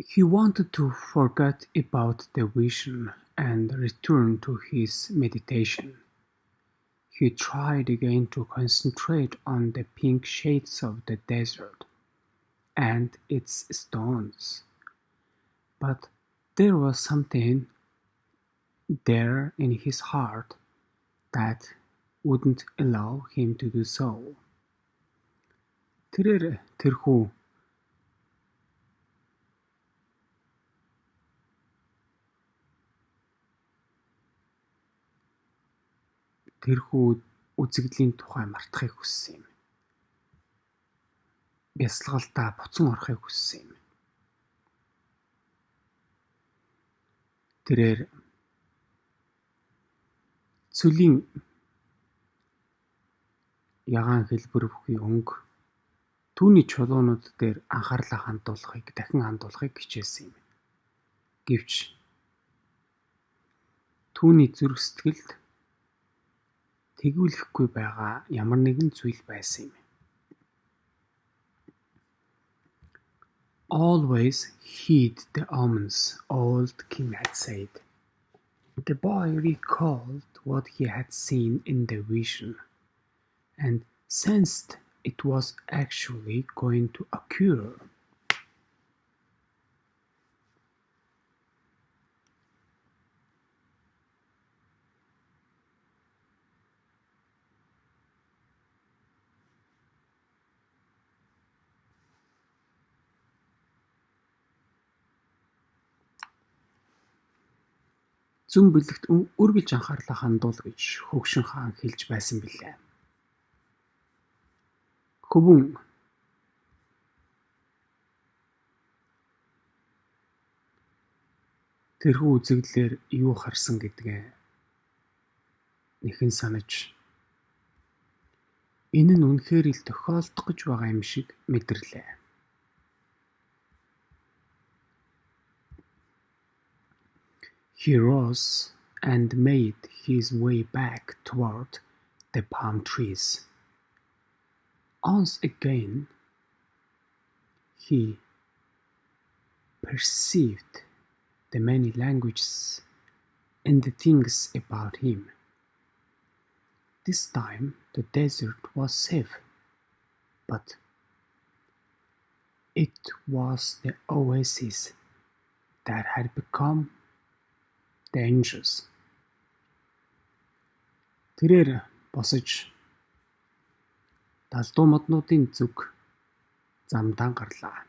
He wanted to forget about the vision and return to his meditation. He tried again to concentrate on the pink shades of the desert and its stones. But there was something there in his heart that wouldn't allow him to do so. Тэрхүү үзэгдлийн тухай мартахыг хүссэн юм. Бясалгалдаа буцан орохыг хүссэн юм. Тэрээр цөлийн ягаан хэлбэр бүхий өнгө түүний чулуунууд дээр анхаарлаа дахин хандуулахыг хичээсэн юм. Гэвч түүний зүрх сэтгэлд тэгүүлэхгүй байгаа ямар нэгэн зүйл байсан юм. Always heed the omens, old Kim had said. The boy recalled what he had seen in the vision and sensed it was actually going to occur. Зүн бүлэгт үргэлж анхаарлаа хандуул гэж хөгшин хаан хэлж байсан билээ. Хөвөн тэрхүү үзэгдлэр юу харсан гэдгээ нэхэн санаж энэ нь үнэхээр л тохиолдох гэж байгаа юм шиг мэдэрлээ. He rose and made his way back toward the palm trees. Once again, he perceived the many languages and the things about him. This time the desert was safe, but it was the oasis that had become dangerous. Тэрээр босож далдуу моднуудын зүг замдаа гарлаа.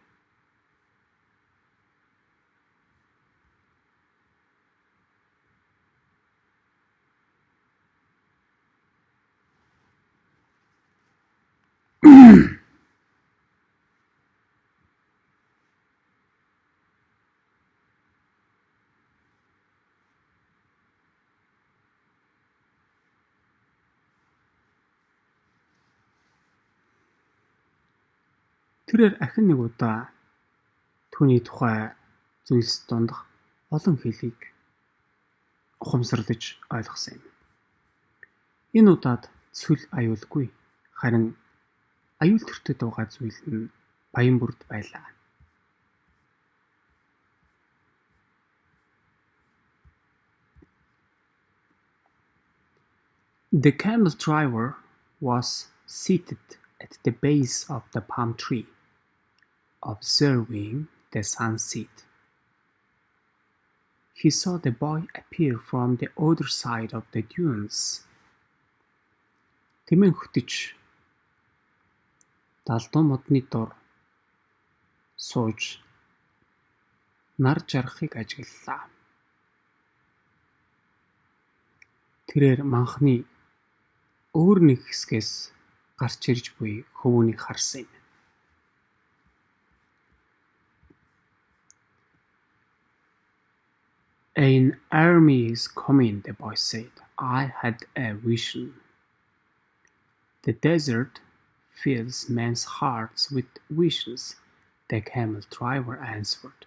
Тэрээр ахин нэг удаа түүний тухай зүйлс дондох олон хэлийг ухамсарлаж ойлгосон юм. Энэ удаад цөл аюулгүй, харин аюул төртөд байгаа зүйл нь баян бүрд байлаа. The camel driver was seated at the base of the palm tree, observing the sunset. He saw the boy appear from the other side of the dunes. Тэмээн хөтөж далдуу модны дор сууж нар жаргахыг ажиглалаа. Тэрээр манхны өөр нэг хэсгээс гарч ирж буй хөвөөнийг харсан юм. An army is coming, the boy said. I had a vision. The desert fills men's hearts with visions, the camel driver answered.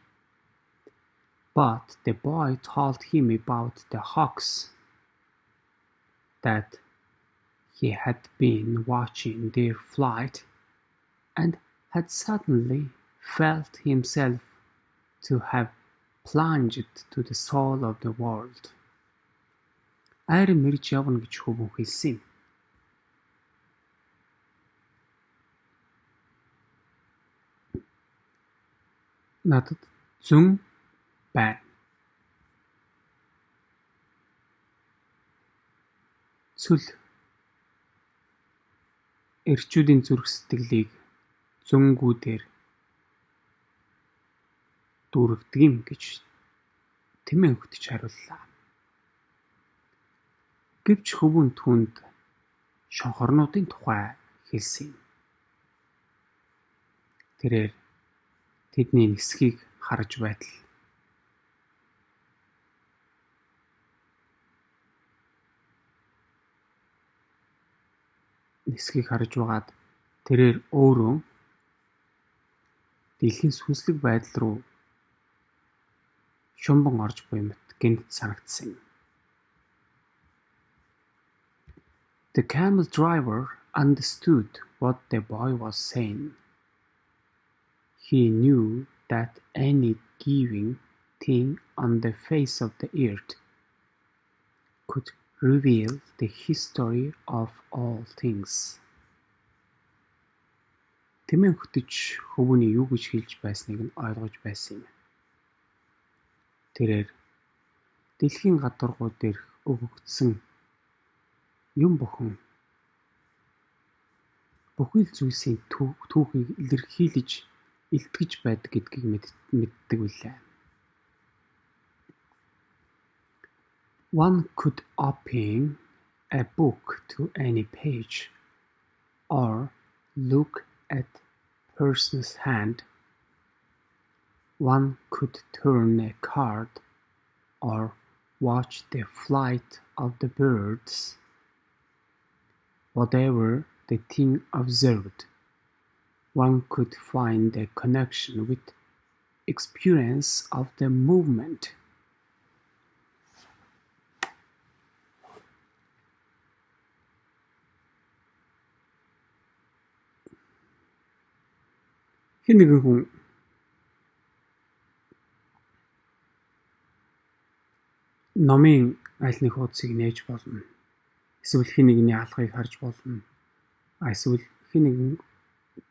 But the boy told him about the hawks that he had been watching their flight and had suddenly felt himself to have plunged to the soul of the world. Айран мэрж явна гэж хөвөн хэлсэн юм. Надад зүн байна. Цүл эрчүүдийн зүрх сэтгэлийг зүнгүүдээр дүүргдэг юм гэж Тэмээ хөтөж хариуллаа. Гэвч хөвөн түүнд шонхорнуудын тухай хэлсэн юм. Тэрээр тэдний нисхийг харж байтал байгаад тэрээр өөрөө дэлхийн сүнслэг байдал руу шумбан орж буй мэт гэнэт санагдсан юм. The camel driver understood what the boy was saying. He knew that any living thing on the face of the earth could reveal the history of all things. Тэмээ хөтөж хөвөний юу гэж хэлж байсныг нь ойлгож байсан юм. Тэрээр дэлхийн гадаргуу дээрх өгөгдсөн юм бүхэн бүхий л зүйлсийн түүхийг илэрхийлж илтгэж байдаг гэдгийг мэддэг билээ. One could open a book to any page or look at a person's hand. One could turn a card or watch the flight of the birds. Whatever the thing observed, one could find a connection with experience of the movement. Хэн нэгэн хүн номын аль нэг хуудсыг нээж болно. Эсвэл хэн нэгний алгыг харж болно. Эсвэл хэн нэгэн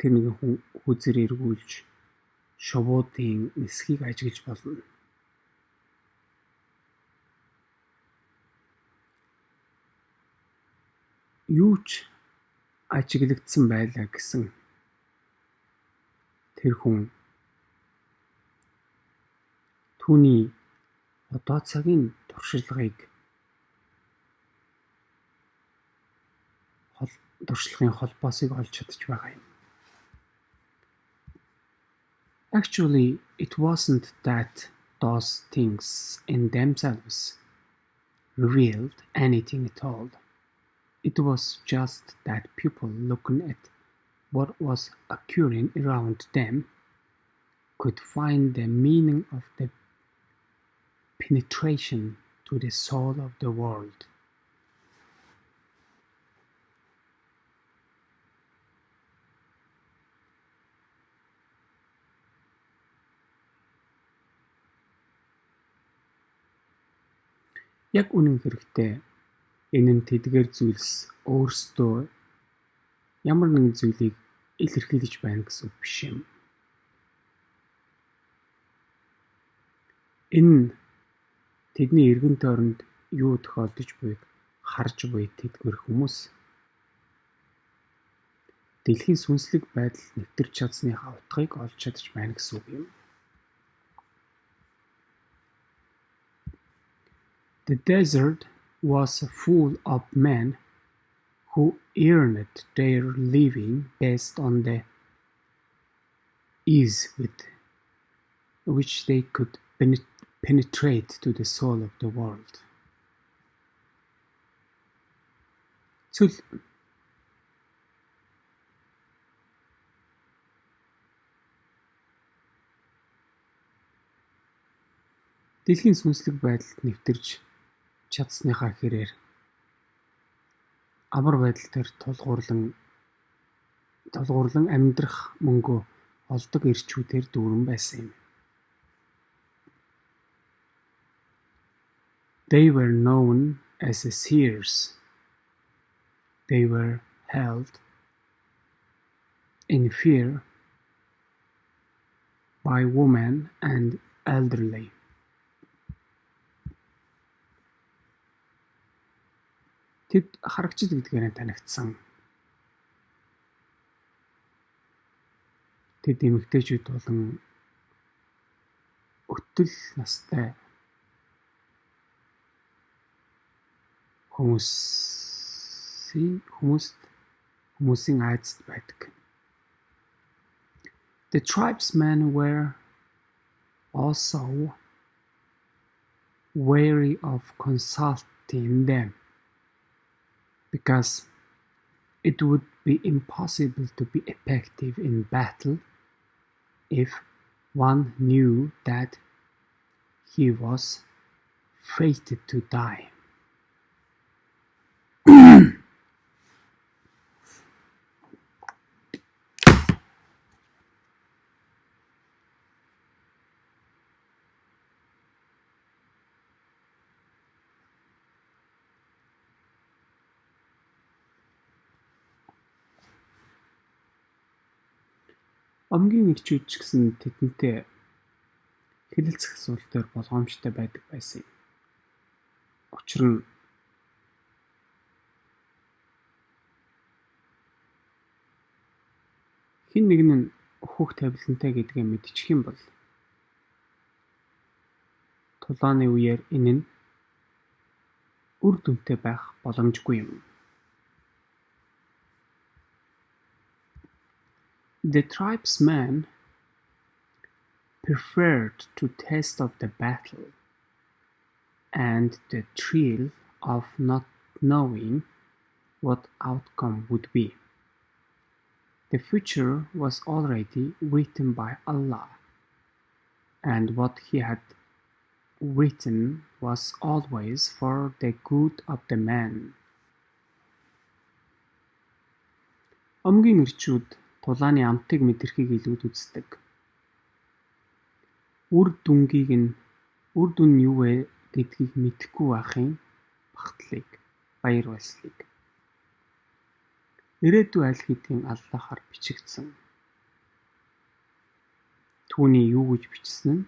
тэр нэгэн хүн хүзэр эргүүлж шувуудын нисхийг ажиглаж болно. Юу ч ажиглагдсан байлаа гэсэн тэр хүн түүний одоо цагийн туршлагын холбоосыг олж чадж байгаа юм. Actually, it wasn't that those things in themselves revealed anything at all. It was just that people looking at what was occurring around them could find the meaning of the penetration to the soul of the world. Яг үнэн хэрэгтээ энэ нь тэдгээр зүйлс өөрсдөө ямар нэгэн зүйлийг илэрхийлж байна гэсэн үг биш юм. Энэ тэдний эргэн тойронд юу тохиолдож буйг харж буй тэдгээр хүмүүс дэлхийн сүнслэг байдал нэвтэрч чадсныхаа утгыг олж чадж байна гэсэн үг юм. The desert was full of men who earned their living based on the ease with which they could penetrate to the soul of the world. Цүл дэлхийн сүнслэг байдалд нэвтэрч чадсныхаа хэрээр амар байдал дээр тулгуурлан амьдрах мөнгөө олдог эрчүүдээр дүүрэн байсан юм. They were known as the seers. They were held in fear by women and elderly. Тэд харагчид гэдгээр танигдсан. Тэд эмэгтэйчүүд болон өтөл настай хүмүүсийн айдасд байдаг. The tribesmen were also wary of consulting them because it would be impossible to be effective in battle if one knew that he was fated to die. Омгийн ирчүүд ч гэсэн тэдэнтэй хэлэлцэх асуулт дээр болгоомжтой байдаг байсан юм. Учир нь хэн нэг нь өөхөх тавилантай гэдгээ мэдчих юм бол тулааны үеэр энэ нь үр дүнтэй байх боломжгүй юм. The tribesmen preferred the taste of the battle and the thrill of not knowing what outcome would be. The future was already written by Allah, and what He had written was always for the good of the man. Омгийн ирчүүд тулааны амтыг мэдрэхийг илүүд үздэг. Үр дүн нь юу вэ гэдгийг мэдэхгүй байхын багтлыг, баяр баясгалыг. Ирээдүй аль хэдийн аллахаар бичигдсэн. Түүний юу гэж бичсэн нь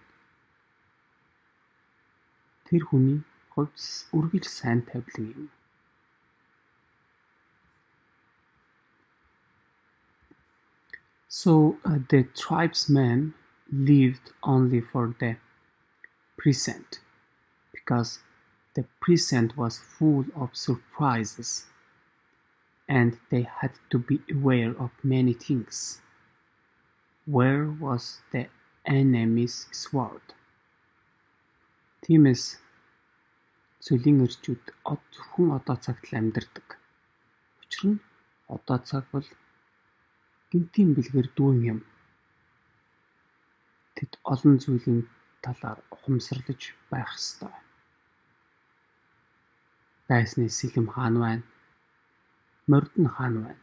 тэр хүний хувьд үргэлж сайн тавилан юм. So the tribesmen lived only for the present, because the present was full of surprises, and they had to be aware of many things. Where was the enemy's sword? Тиймээс цөлийн ирчүүд зөвхөн одоо цагт л амьдардаг. Учир нь одоо цаг бол гинтийн бэлгээр дүүн юм. Тэд олон зүйлийн талаар ухамсарлаж байх ёстой. Дайсны сэлэм хаан байна. Мордон хаан байна.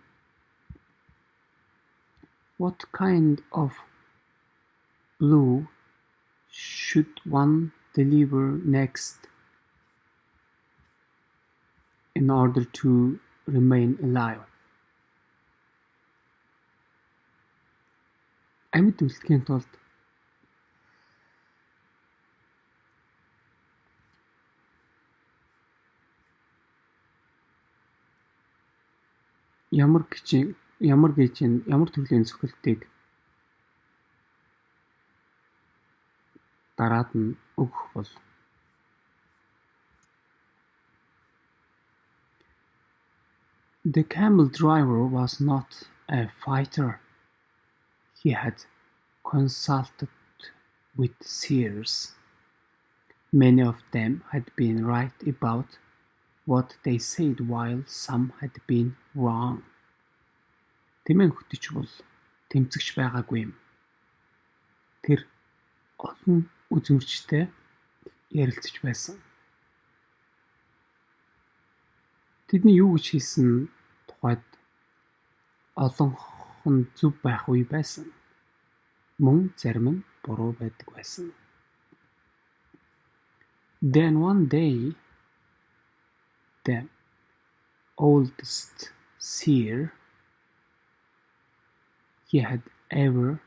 What kind of blow should one deliver next in order to remain alive? Амьд үлдэхийн тулд ямар төрлийн зөвхөлтийг дараад нь өгөх бол The camel driver was not a fighter. He had consulted with seers. Many of them had been right about what they said, while some had been wrong. Тэмээн хөтөч бол тэмцэгч байгаагүй юм. Тэр олон үзмэрчтэй ярилцаж байсан. Тэдний юу гэж хэлсэн тухайд олонх нь зөв байх үе байсан. Мөн зарим нь буруу байдаг байсан. Then one day the oldest seer he had ever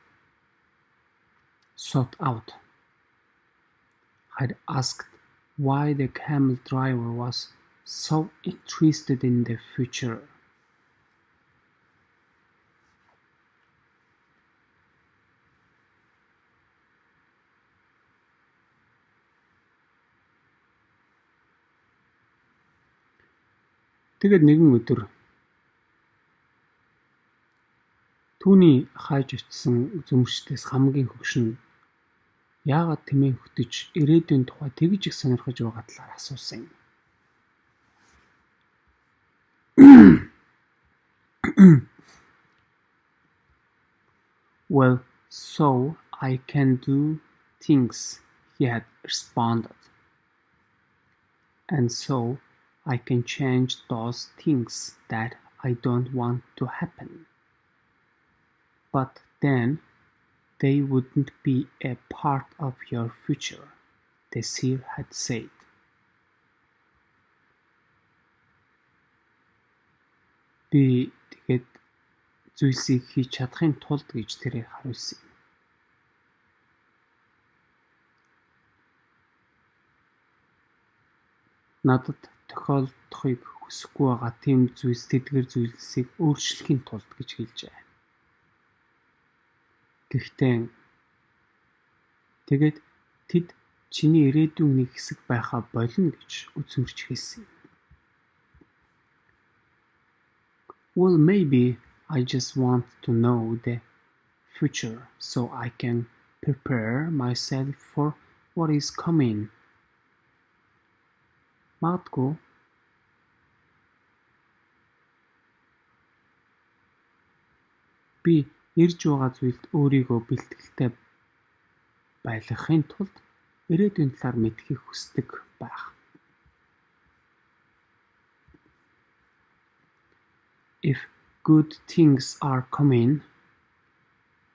sought out, had asked why the camel driver was so interested in the future. Тэгээд нэгэн өдөр түүний хайж очсон үзмэрчдээс хамгийн хөгшин нь яагаад тэмээн хөтөж ирээдүйн тухай тэгж их сонирхож байгаа талаар асуусан юм. Well, so I can do things, he had responded. And so I can change those things that I don't want to happen. But then they wouldn't be a part of your future, the seer had said. Би тэгээд зүйлсийг хийж чадахын тулд гэж тэрээр хариулсан юм. Надад тохиолдохыг хүсэхгүй байгаа тийм зүйлс тэдгэр зүйлсийг өөрчлөхийн тулд гэж хэлжээ. Гэхдээ тэгээд тэд чиний ирээдүйн нэг хэсэг байхаа болно гэж үзмэрч хэлсэн юм. Well, maybe I just want to know the future so I can prepare myself for what is coming. Магадгүй би ирж байгаа зүйлд өөрийгөө бэлтгэлтэй байлгахын тулд ирээдүйн талаар мэдхийг хүсдэг байх. If good things are coming,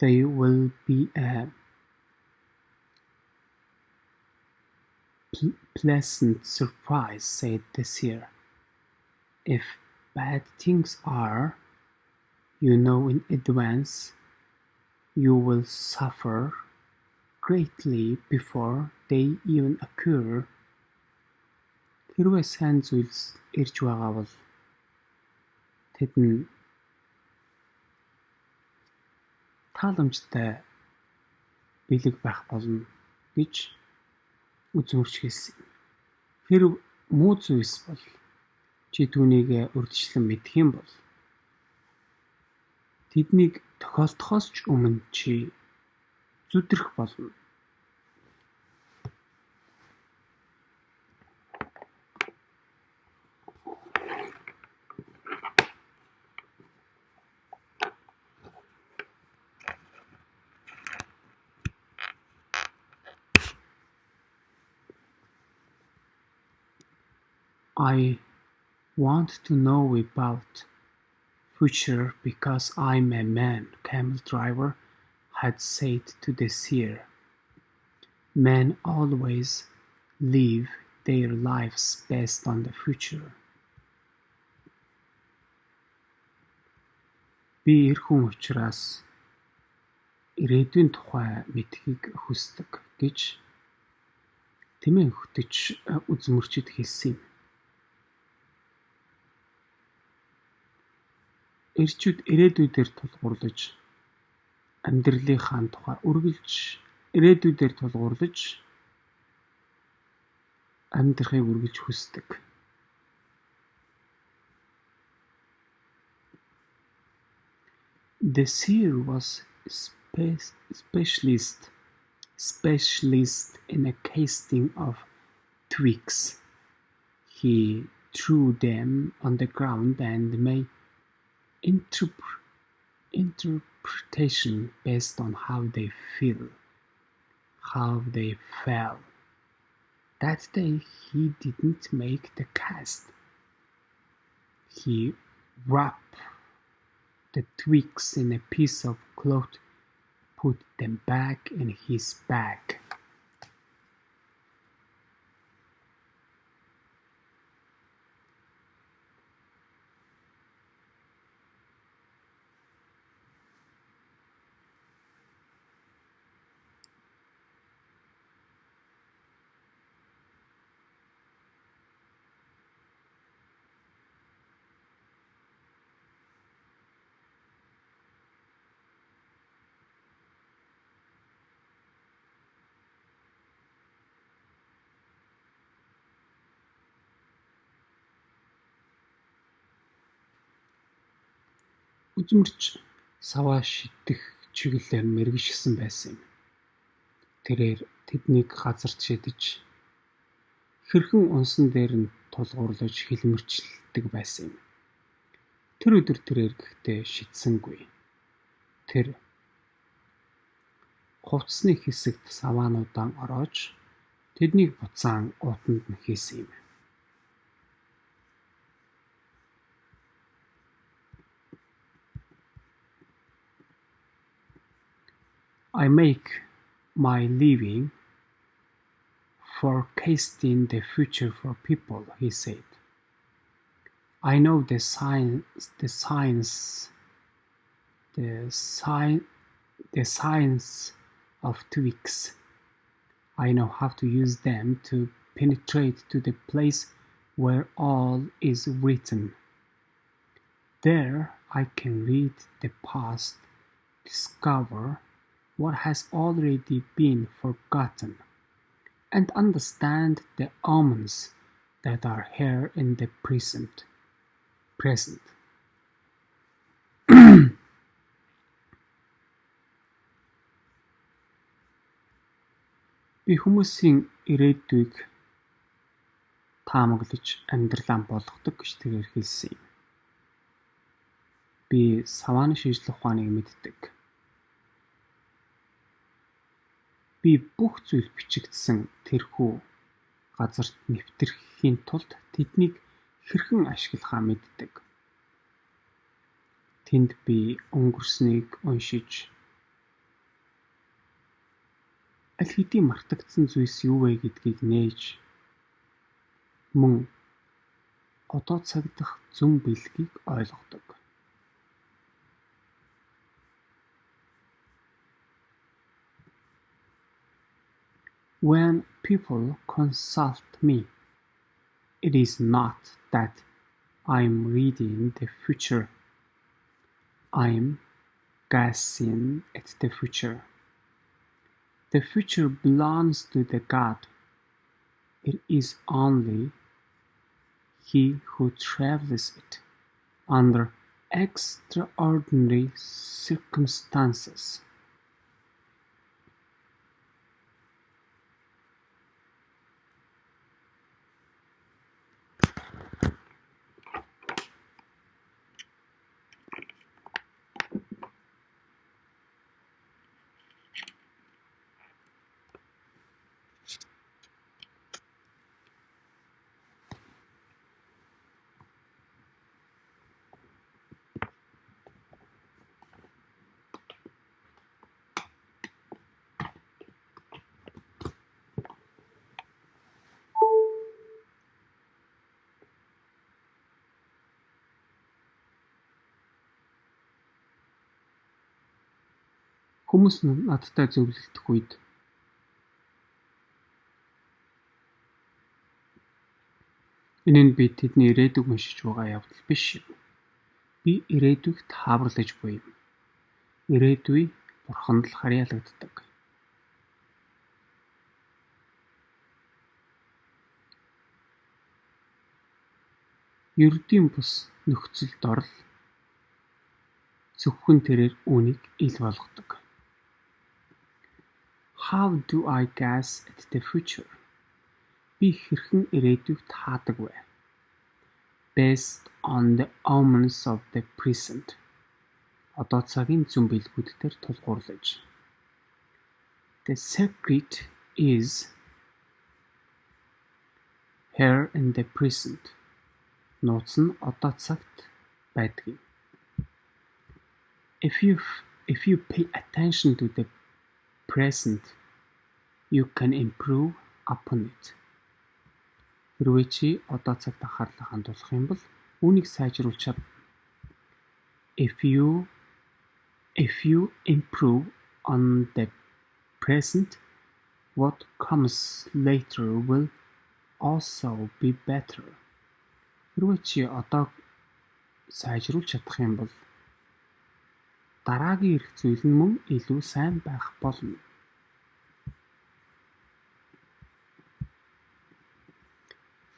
they will be a pleasant surprise, said the seer. If bad things are, you know in advance, you will suffer greatly before they even occur. Хэрвээ сайн зүйлс ирж байгаа бол тэд нь тааламжтай бэлэг байх болно гэж үзмэрч хэлсэн. Хэрв муу зүйлс бол чи түүнийг урьдчилан мэдэх юм бол тэднийг тохиолдохоос ч өмнө чи зүдрэх болно. I want to know about future because I'm a man, camel driver had said to the seer. Men always live their lives based on the future. Би эр хүн учраас ирээдүйн тухай мэдхийг хүсдэг гэж тэмээн хөтөж үзмэрчэд хэлсэн юм. Эрчүүд ирээдүйдээр тулгуурлаж амьдралынхаа тухай үргэлж ирээдүйдээр тулгуурлаж амьдрахыг үргэлж хүсдэг. The seer was specialist in a casting of twigs. He threw them on the ground and made interpretation based on how they fell. That day he didn't make the cast. He wrapped the twigs in a piece of cloth, put them back in his bag. Үзмэрч саваа шидэх чиглэлээр мэргэшсэн байсан юм. Тэрээр тэднийг газарт шидэж хэрхэн унсан дээр нь тулгуурлаж хэлмэрчилдэг байсан юм. Тэр өдөр тэрээр гэхдээ шидсэнгүй. Тэр хувцсны хэсэгт саваануудаа ороож тэднийг буцаан уутанд нь хийсэн юм. I make my living forecasting the future for people, he said. I know the science of tweaks. I know how to use them to penetrate to the place where all is written. There I can read the past, discover what has already been forgotten, and understand the omens that are here in the present. Би хүмүүсийн ирээдүйг таамаглаж амьдралаа болгодог гэж тэрээр хэлсэн юм. Би савааны шинжлэх ухааныг мэддэг. Би бүх зүйл бичигдсэн тэрхүү газарт нэвтрэхийн тулд тэднийг хэрхэн ашиглахаа мэддэг. Тэнд би өнгөрснийг уншиж аль хэдийн мартагдсан зүйлс юу вэ гэдгийг нээж мөн одоо цаг дахь зөв бэлгийг ойлгодог. When people consult me, it is not that I'm reading the future. I'm guessing at the future. The future belongs to the God. It is only He who travels it under extraordinary circumstances. Хүмүүс надтай зөвлөлдөх үед энэ нь би тэдний ирээдүйг уншиж байгаа явдал биш юм. Би ирээдүйг тааварлаж буй юм. Ирээдүй Бурханд л харьяалагддаг. Ердийн бус нөхцөлд орол зөвхөн тэрээр үүнийг ил болгодог. How do I guess at the future? Би хэрхэн ирээдүйг таадаг вэ? Based on the omens of the present. Одоо цагийн зүүн бэлгүүдээр тулгуурлаж. The secret is here in the present. Нууц нь одоо цагт байдаг. If you pay attention to the present, you can improve upon it. Хэрвээ чи одоо цагт анхаарлаа хандуулах юм бол үүнийг сайжруулж чадна. If you improve on the present, what comes later will also be better. Хэрвээ чи одоо сайжруулж чадах юм бол дараагийн ирэх зүйл нь мөн илүү сайн байх болно.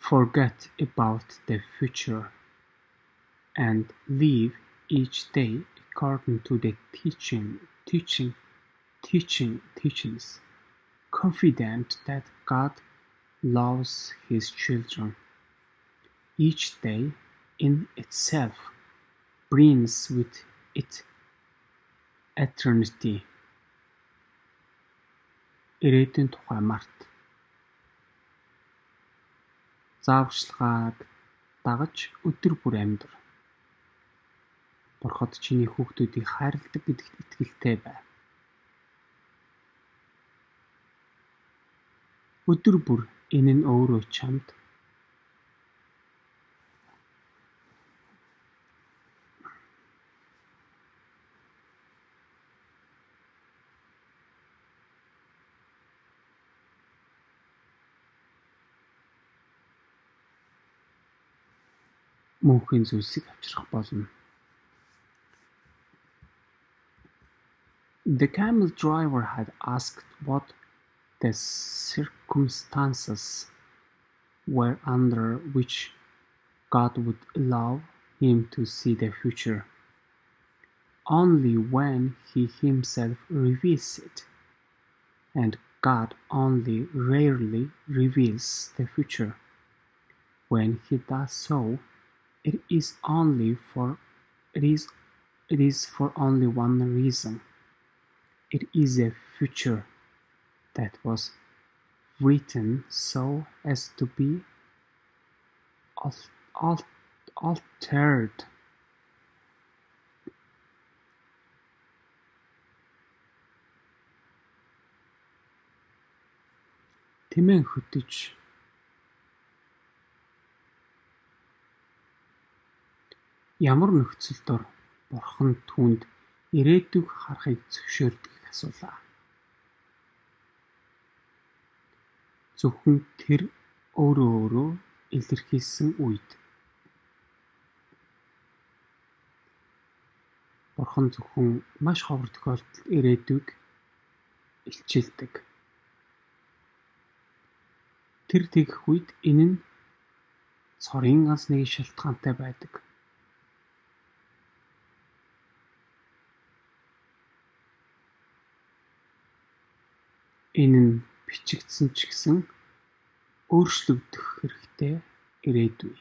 Forget about the future and live each day according to the teachings, confident that God loves his children. Each day in itself brings with it eternity. Ирээдүйн тухай март. Зааварчилгааг дагаж өдөр бүр амьдар. Бурхад чиний хүүхдүүдийг хайрладаг гэдэгт итгэлтэй бай. Өдөр бүр энэ нь өөрөө чамд мөнхийн зүйлсийг авчрах болно. The camel driver had asked what the circumstances were under which God would allow him to see the future. Only when he himself reveals it, and God only rarely reveals the future. When he does so, it is for only one reason. It is a future that was written so as to be altered. Тэмээн хөтөж ямар нөхцөл дор Бурхан түүнд ирээдүг харахыг зөвшөөрдгийг асуулаа. Зөвхөн тэр өөрөө илэрхийлсэн үед. Бурхан зөвхөн маш ховор тохиолдолд ирээдүг илчилдэг. Тэр тэгэх үед энэ нь цорын ганц нэг шалтгаантай байдаг. Энэ нь бичигдсэн ч гэсэн өөрчлөгдөх хэрэгтэй ирээдүй.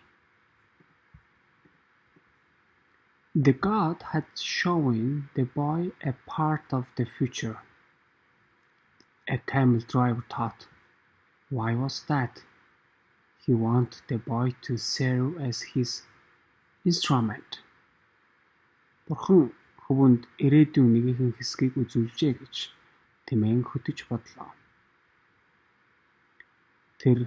The God had shown the boy a part of the future. A camel driver thought, why was that? He wanted the boy to serve as his instrument. Бурхан хөвөнд ирээдүйн нэгэн хэсгийг үзүүлжээ гэж тэмээн хөтөж бодлоо. Тэр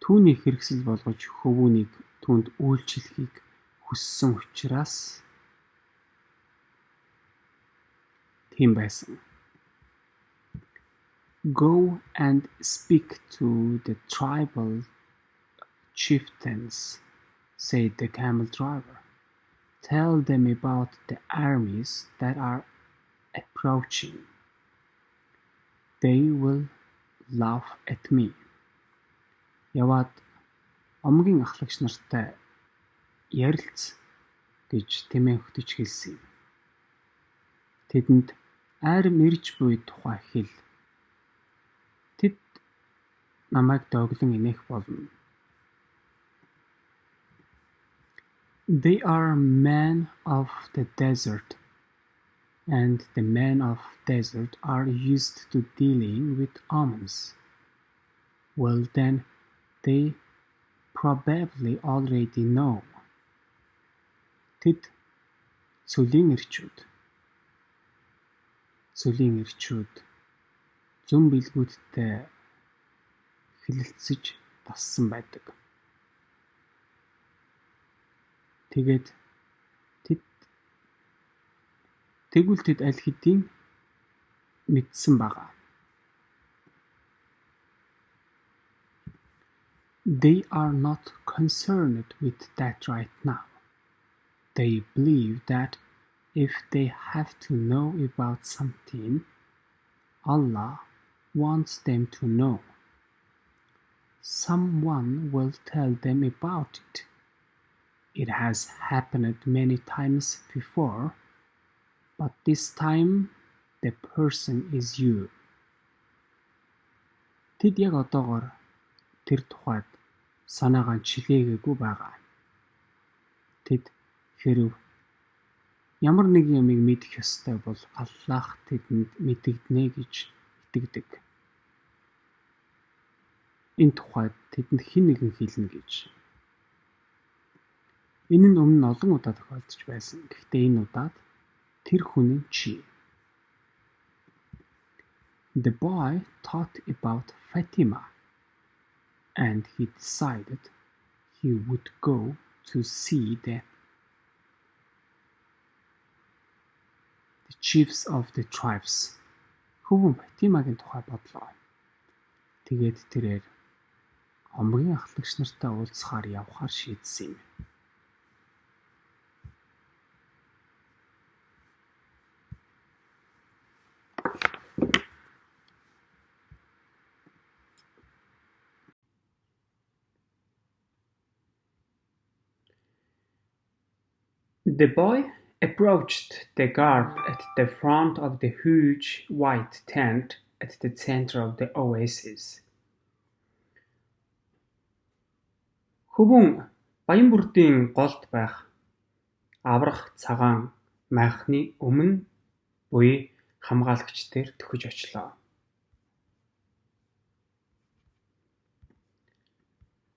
түүний хэрэгсэл болгож хөвүүнийг түүнд үйлчлэхийг хүссэн учраас тийм байсан. Go and speak to the tribal chieftains, said the camel driver. Tell them about the armies that are approaching. They will laugh at me. Яваад омгийн ахлагч нартай ярилц гэж тэмээн хөтөж хэлсэн юм. Тэдэнд айрам ирж буй тухай хэл. Тэд намайг доглон инех болно. They are men of the desert, and the men of desert are used to dealing with omens. Well then, they probably already know. Тэд цөлийн ирчүүд зүн билгүүдтэй хэлэлцэж тассан байдаг. Тэгвэл тэд аль хэдийн мэдсэн байгаа. They are not concerned with that right now. They believe that if they have to know about something, Allah wants them to know. someone will tell them about it. It has happened many times before, but this time the person is you. Тэд яг одоогоор тэр тухайд санаагаа чилээгээгүй байгаа. Тэд хэрэв ямар нэг юмыг мэдэх ёстой бол Аллах тэдэнд мэдэгдэнэ гэж итгэдэг. Энэ тухайд тэдэнд хэн нэгэн хэлнэ гэж. Энэ нь өмнө нь олон удаа тохиолдож байсан. Гэхдээ энэ удаад тэр хүн нь чи. The boy thought about Fatima, and he decided he would go to see the chiefs of the tribes. Хөвгөн Фатимагийн тухай бодлоо. Тэгээд тэрээр омгийн ахлагч нартай уулзахаар явахаар шийдсэн юм. The boy approached the guard at the front of the huge white tent at the center of the oasis. Хөвгөн Баянбүрдийн голд байх аврах цагаан майхны өмнө буй хамгаалагч дээр төхөж очлоо.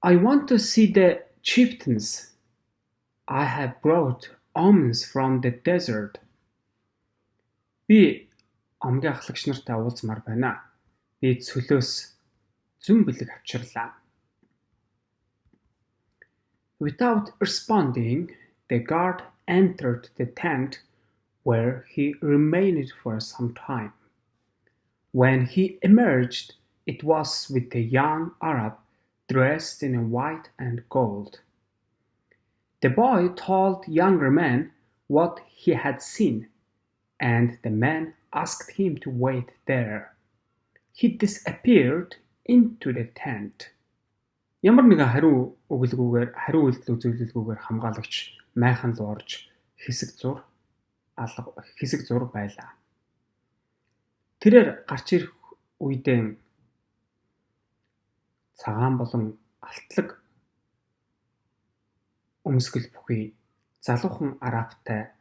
I want to see the chieftains. I have brought omens from the desert. Би омгийн ахлагч нартай уулзмаар байна. Би цөлөөс зүн бэлэг авчирлаа. Without responding, the guard entered the tent where he remained for some time. When he emerged, it was with a young Arab dressed in white and gold. The boy told younger man what he had seen, and the man asked him to wait there. He disappeared into the tent. Ямар нэгэн хариу үйлдэл үзүүлэлгүйгээр хамгаалагч майхан руу орж хэсэг зур байлаа. Тэрээр гарч ирэх үедээ цагаан болон алтлаг өмсгөл бүхий залуухан арабтай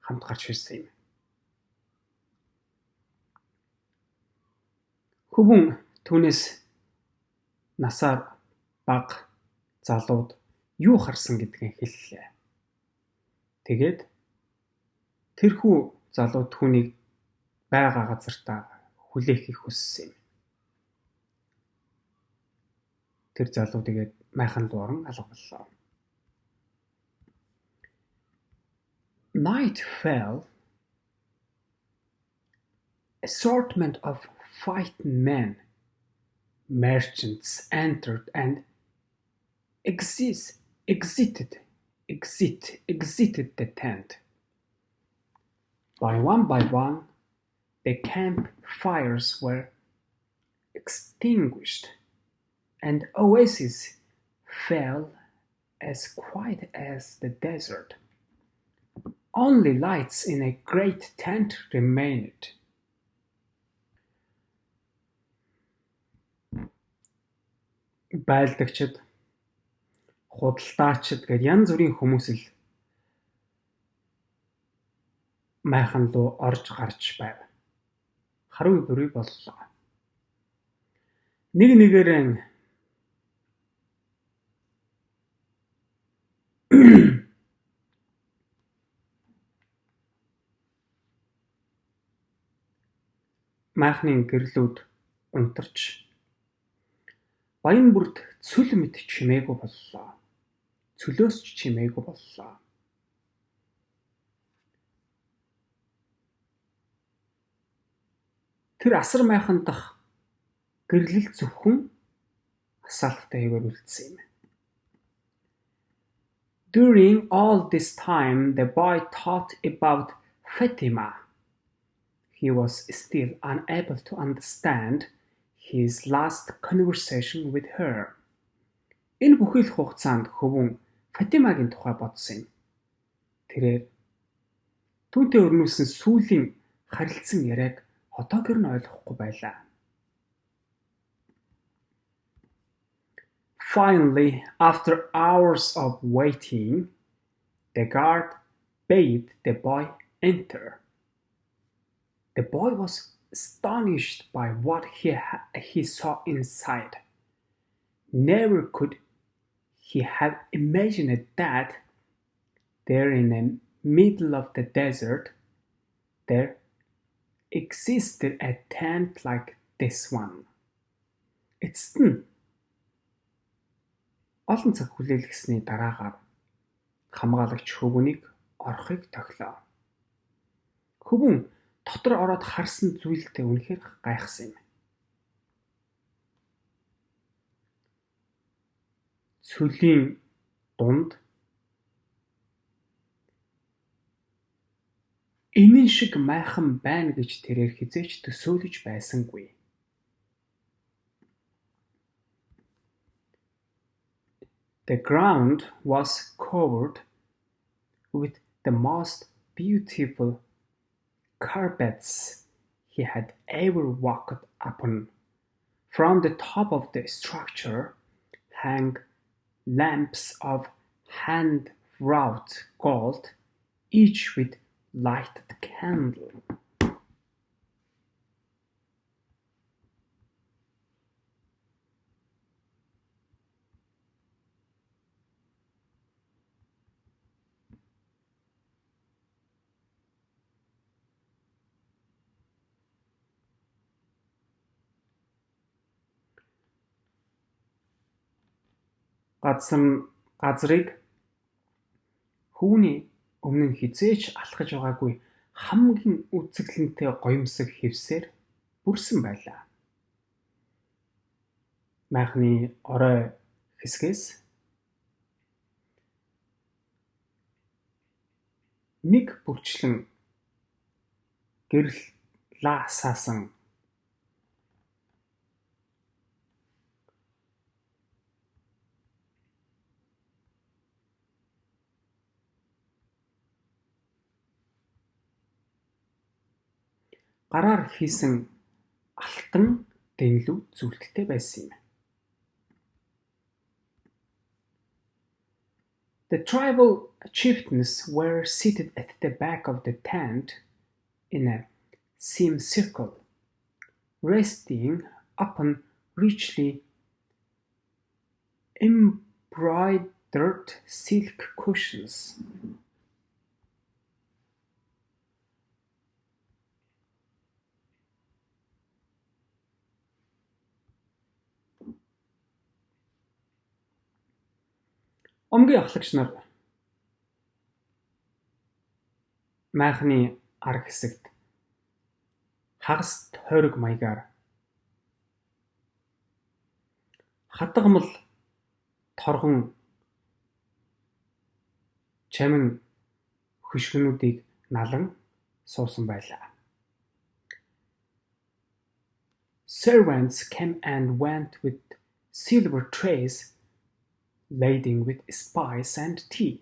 хамт гарч ирсэн юм. Хөвгөн түүнээс насаар бага залууд юу харсан гэдгийг хэллээ. Тэгээд тэрхүү залуу түүнийг байгаа газартаа хүлээхийг хүссэн юм. Тэр залуу тэгээд майхан руу орон алга боллоо. Night fell. Assortment of fighting men, merchants entered and exited the tent. By one, the camp fires were extinguished, and oasis fell as quiet as the desert. Only lights in a great tent remained. Байлдагчид, худалдаачид гээд янз бүрийн хүмүүс л майхан руу орж гарч байв. Харуй бүрий боллоо. Нэг нэгээрээ майхны гэрлүүд унтарч Баянбүрд цөл мэт чимээгүй боллоо. Цөлөөс ч чимээгүй боллоо. Тэр асар майхан дах гэрлэл зөвхөн асаалттай хэвээр үлдсэн юм. During all this time, the boy thought about Fatima. He was still unable to understand. his last conversation with her. Энэ бүхэл хугацаанд хөвөн Фатимагийн тухай бодсон юм. Тэрээр түүнтэй өрнүүлсэн сүүлийн харилцсан яриаг одоогөр нь ойлгохгүй байлаа. Finally, after hours of waiting, the guard bade the boy enter. The boy was astonished by what he saw inside. Never could he have imagined that there in the middle of the desert there existed a tent like this one. Эцэст нь олон цаг хүлээлгэсний дараагаар хамгаалагч хөвгөнийг орохыг тохилоо. Хөвгөн дотор ороод харсан зүйлдээ үнэхээр гайхсан юм. Цөлийн дунд энэн шиг майхан байна гэж тэрээр хизээч төсөөлж байсангүй. The ground was covered with the most beautiful carpets he had ever walked upon. From the top of the structure hung lamps of hand-wrought gold, each with lighted candle. Газрыг хүүний өмнө нь хизээч алхаж байгаагүй хамгийн үзэсгэлэнтэй гоёмсог хэвсээр бүрсэн байлаа. Майхны орой хэсгээс нэг бүрчлэн гэрэл лаасаасан гараар хийсэн алтан дэнлүү зүйлттэй байсан юм. The tribal chieftains were seated at the back of the tent in a semicircle, resting upon richly embroidered silk cushions. Омгийн ахлагч нар майхны арга хэсэгт хагас тойрог маягаар хадгамал торгон чамин хөшгөнүүдийг налан суусан байлаа. Servants came and went with silver trays laden with spice and tea.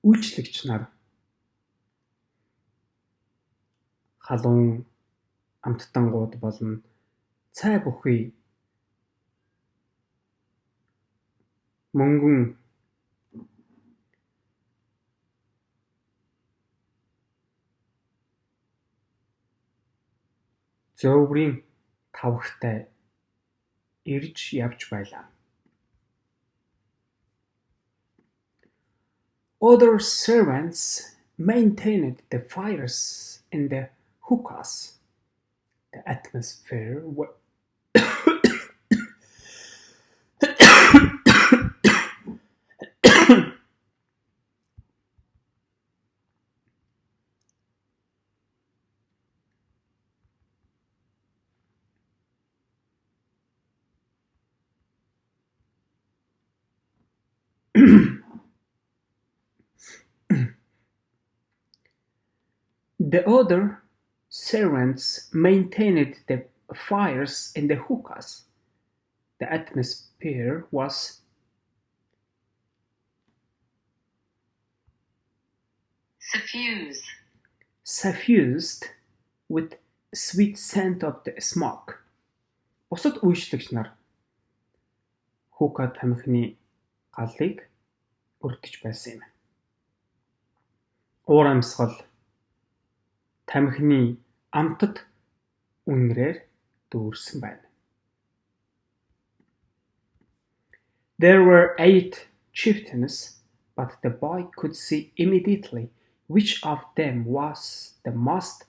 Үйлчлэгч нар халуун амттангууд болон цай бүхий мөнгөн зөөврийн тавхтай ирж явж байлаа. Other servants maintained the fires in the hookahs. The atmosphere was The other servants maintained the fires in the hookahs. The atmosphere was suffused with sweet scent of the smoke. Бусад үйлчлэгч нар хукаа тамхины галыг өрдөж байсан юм. Уур амьсгал тамхины амтад үнрээр дүүрсэн байна. There were 8 chieftains, but the boy could see immediately which of them was the most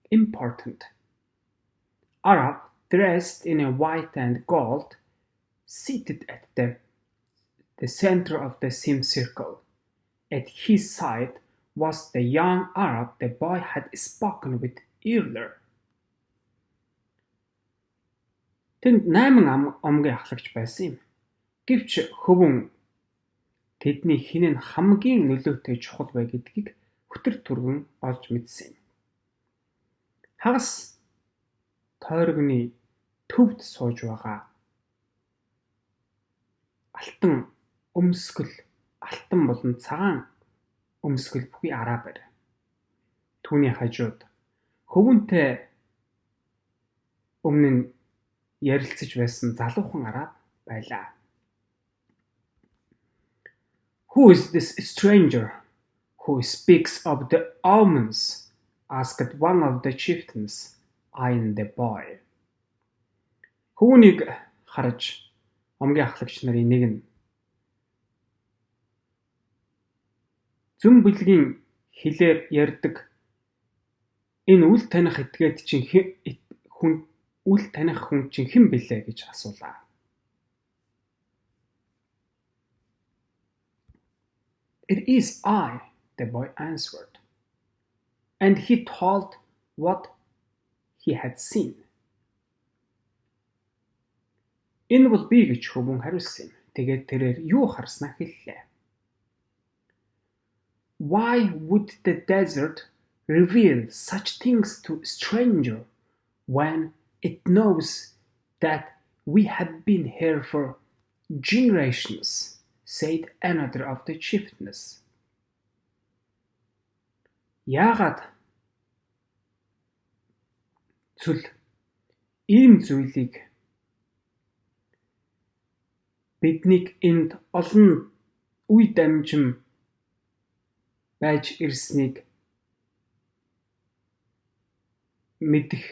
important. Arab, dressed in a white and gold, seated at the center of the semicircle. At his side was the young Arab the boy had spoken with earlier. Тэнд 8 омгийн ахлагч байсан юм. Гэвч хөвөн тэдний хэн нь хамгийн нөлөөтэй чухал бай гэдгийг хөтөр түргэн олж мэдсэн юм. Хагас тойрогны төвд сууж байгаа алтан өмсгөл, алтан болон цагаан өмсгөл бүхий арабаар. Түүний хажууд хөвөнтэй өмнө нь ярилцаж байсан залуухан араб байлаа. Who is this stranger who speaks of the omens? Asked one of the chieftains, eyeing the boy. Хөвөнийг харж омгийн ахлагч нарын нэг нь зүм бүлгийн хэлээр ярьдаг энэ үл таних этгээд чинь үл таних хүн чинь хэн бэлээ гэж асуулаа. It is I, the boy answered, and he told what he had seen. Энэ бол би гэж хөвөн хариулсан юм. Тэгээд тэрээр юу харснаа хэллээ. Why would the desert reveal such things to a stranger when it knows that we have been here for generations? Said another of the chieftains. Яагаад цүл ийм зүйлийг биднийг энд олон үе дамжим байж ирснийг мэдэх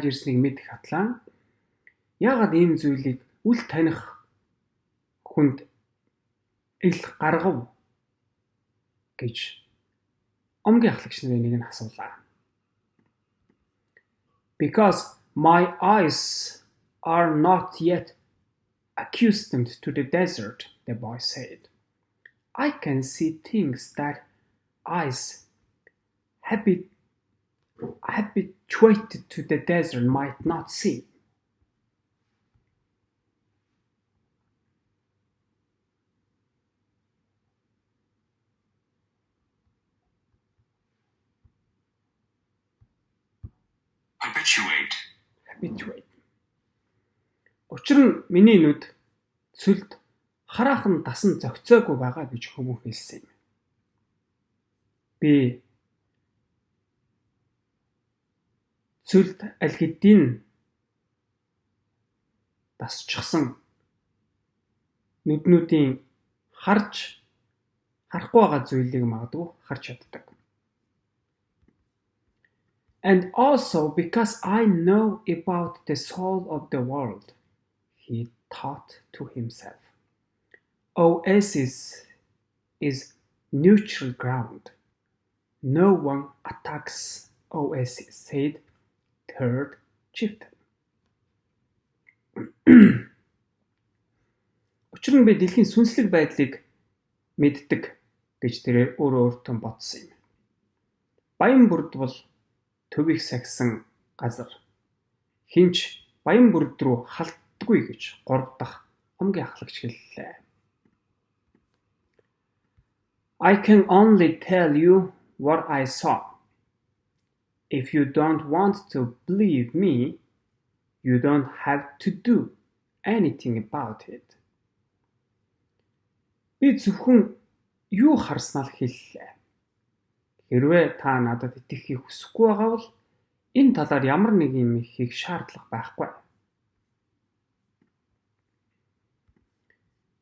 ирснийг мэдэх хатлаа. Яагаад ийм зүйлийг үл таних хүнд ил гаргав гэж омгийн ахлагч нарын нэг нь асуулаа. Because my eyes are not yet accustomed to the desert, the boy said. I can see things that eyes habituated to the desert might not see. Habituate. Учир нь миний нүд цүлд хараахан дасан зохицоогүй байгаа гэж хөвөн хэлсэн юм. Би цүлд аль хэдийн дасчихсан нүднүүдийн харахгүй байгаа зүйлийг магадгүй харж чаддаг. And also because I know about the soul of the world, he thought to himself. Oasis is neutral ground. No one attacks Oasis, said third chieftain. Учир нь би дэлхийн сүнслэг байдлыг мэддэг гэж тэрээр өөрөө өөртөө бодсон юм. Баян бүрд бол төвийг сахисан газар. Хинч баян бүрд рүү халтдаггүй гэж 3 дахь Омгийн ахлагч хэллээ. I can only tell you what I saw. If you don't want to believe me, you don't have to do anything about it. Би зөвхөн юу харснаа л хэллээ. Хэрвээ та надад итгэхийг хүсэхгүй байгаа бол энэ талаар ямар нэг юм хийх шаардлага байхгүй.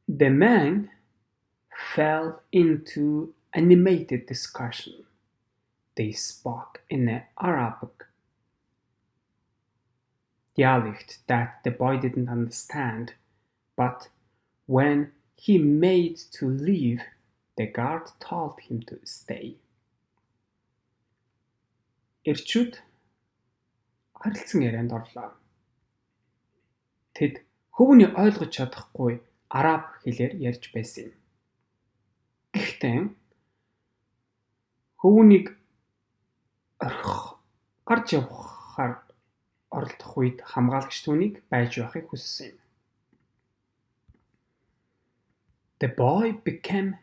The man fell into animated discussion. They spoke in an Arabic dialect that the boy didn't understand, but when he made to leave, the guard told him to stay. Эрчүүд харилцан ярианд орлоо. Тэд хөвгний ойлгож чадахгүй араб хэлээр ярьж байсан юм. Гэхдээ хөвгнийг гарч явахаар оролдох үед хамгаалагч түүнийг байж байхыг хүссэн юм. The boy became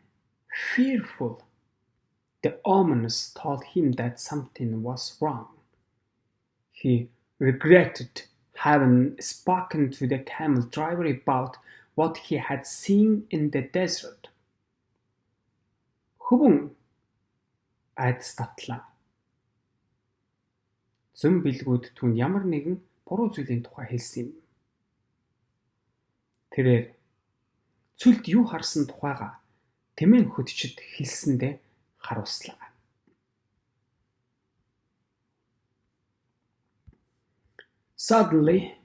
fearful. The ominous told him that something was wrong. He regretted having spoken to the camel driver about what he had seen in the desert. Хөвөн айдас татлаа. Зүм билгүүд түүнд ямар нэгэн буруу зүйлийн тухай хэлсэн юм. Тэрээр цүлд юу харсан тухайга тэмээн хөтчөд хэлсэндээ харуулслаа. Suddenly,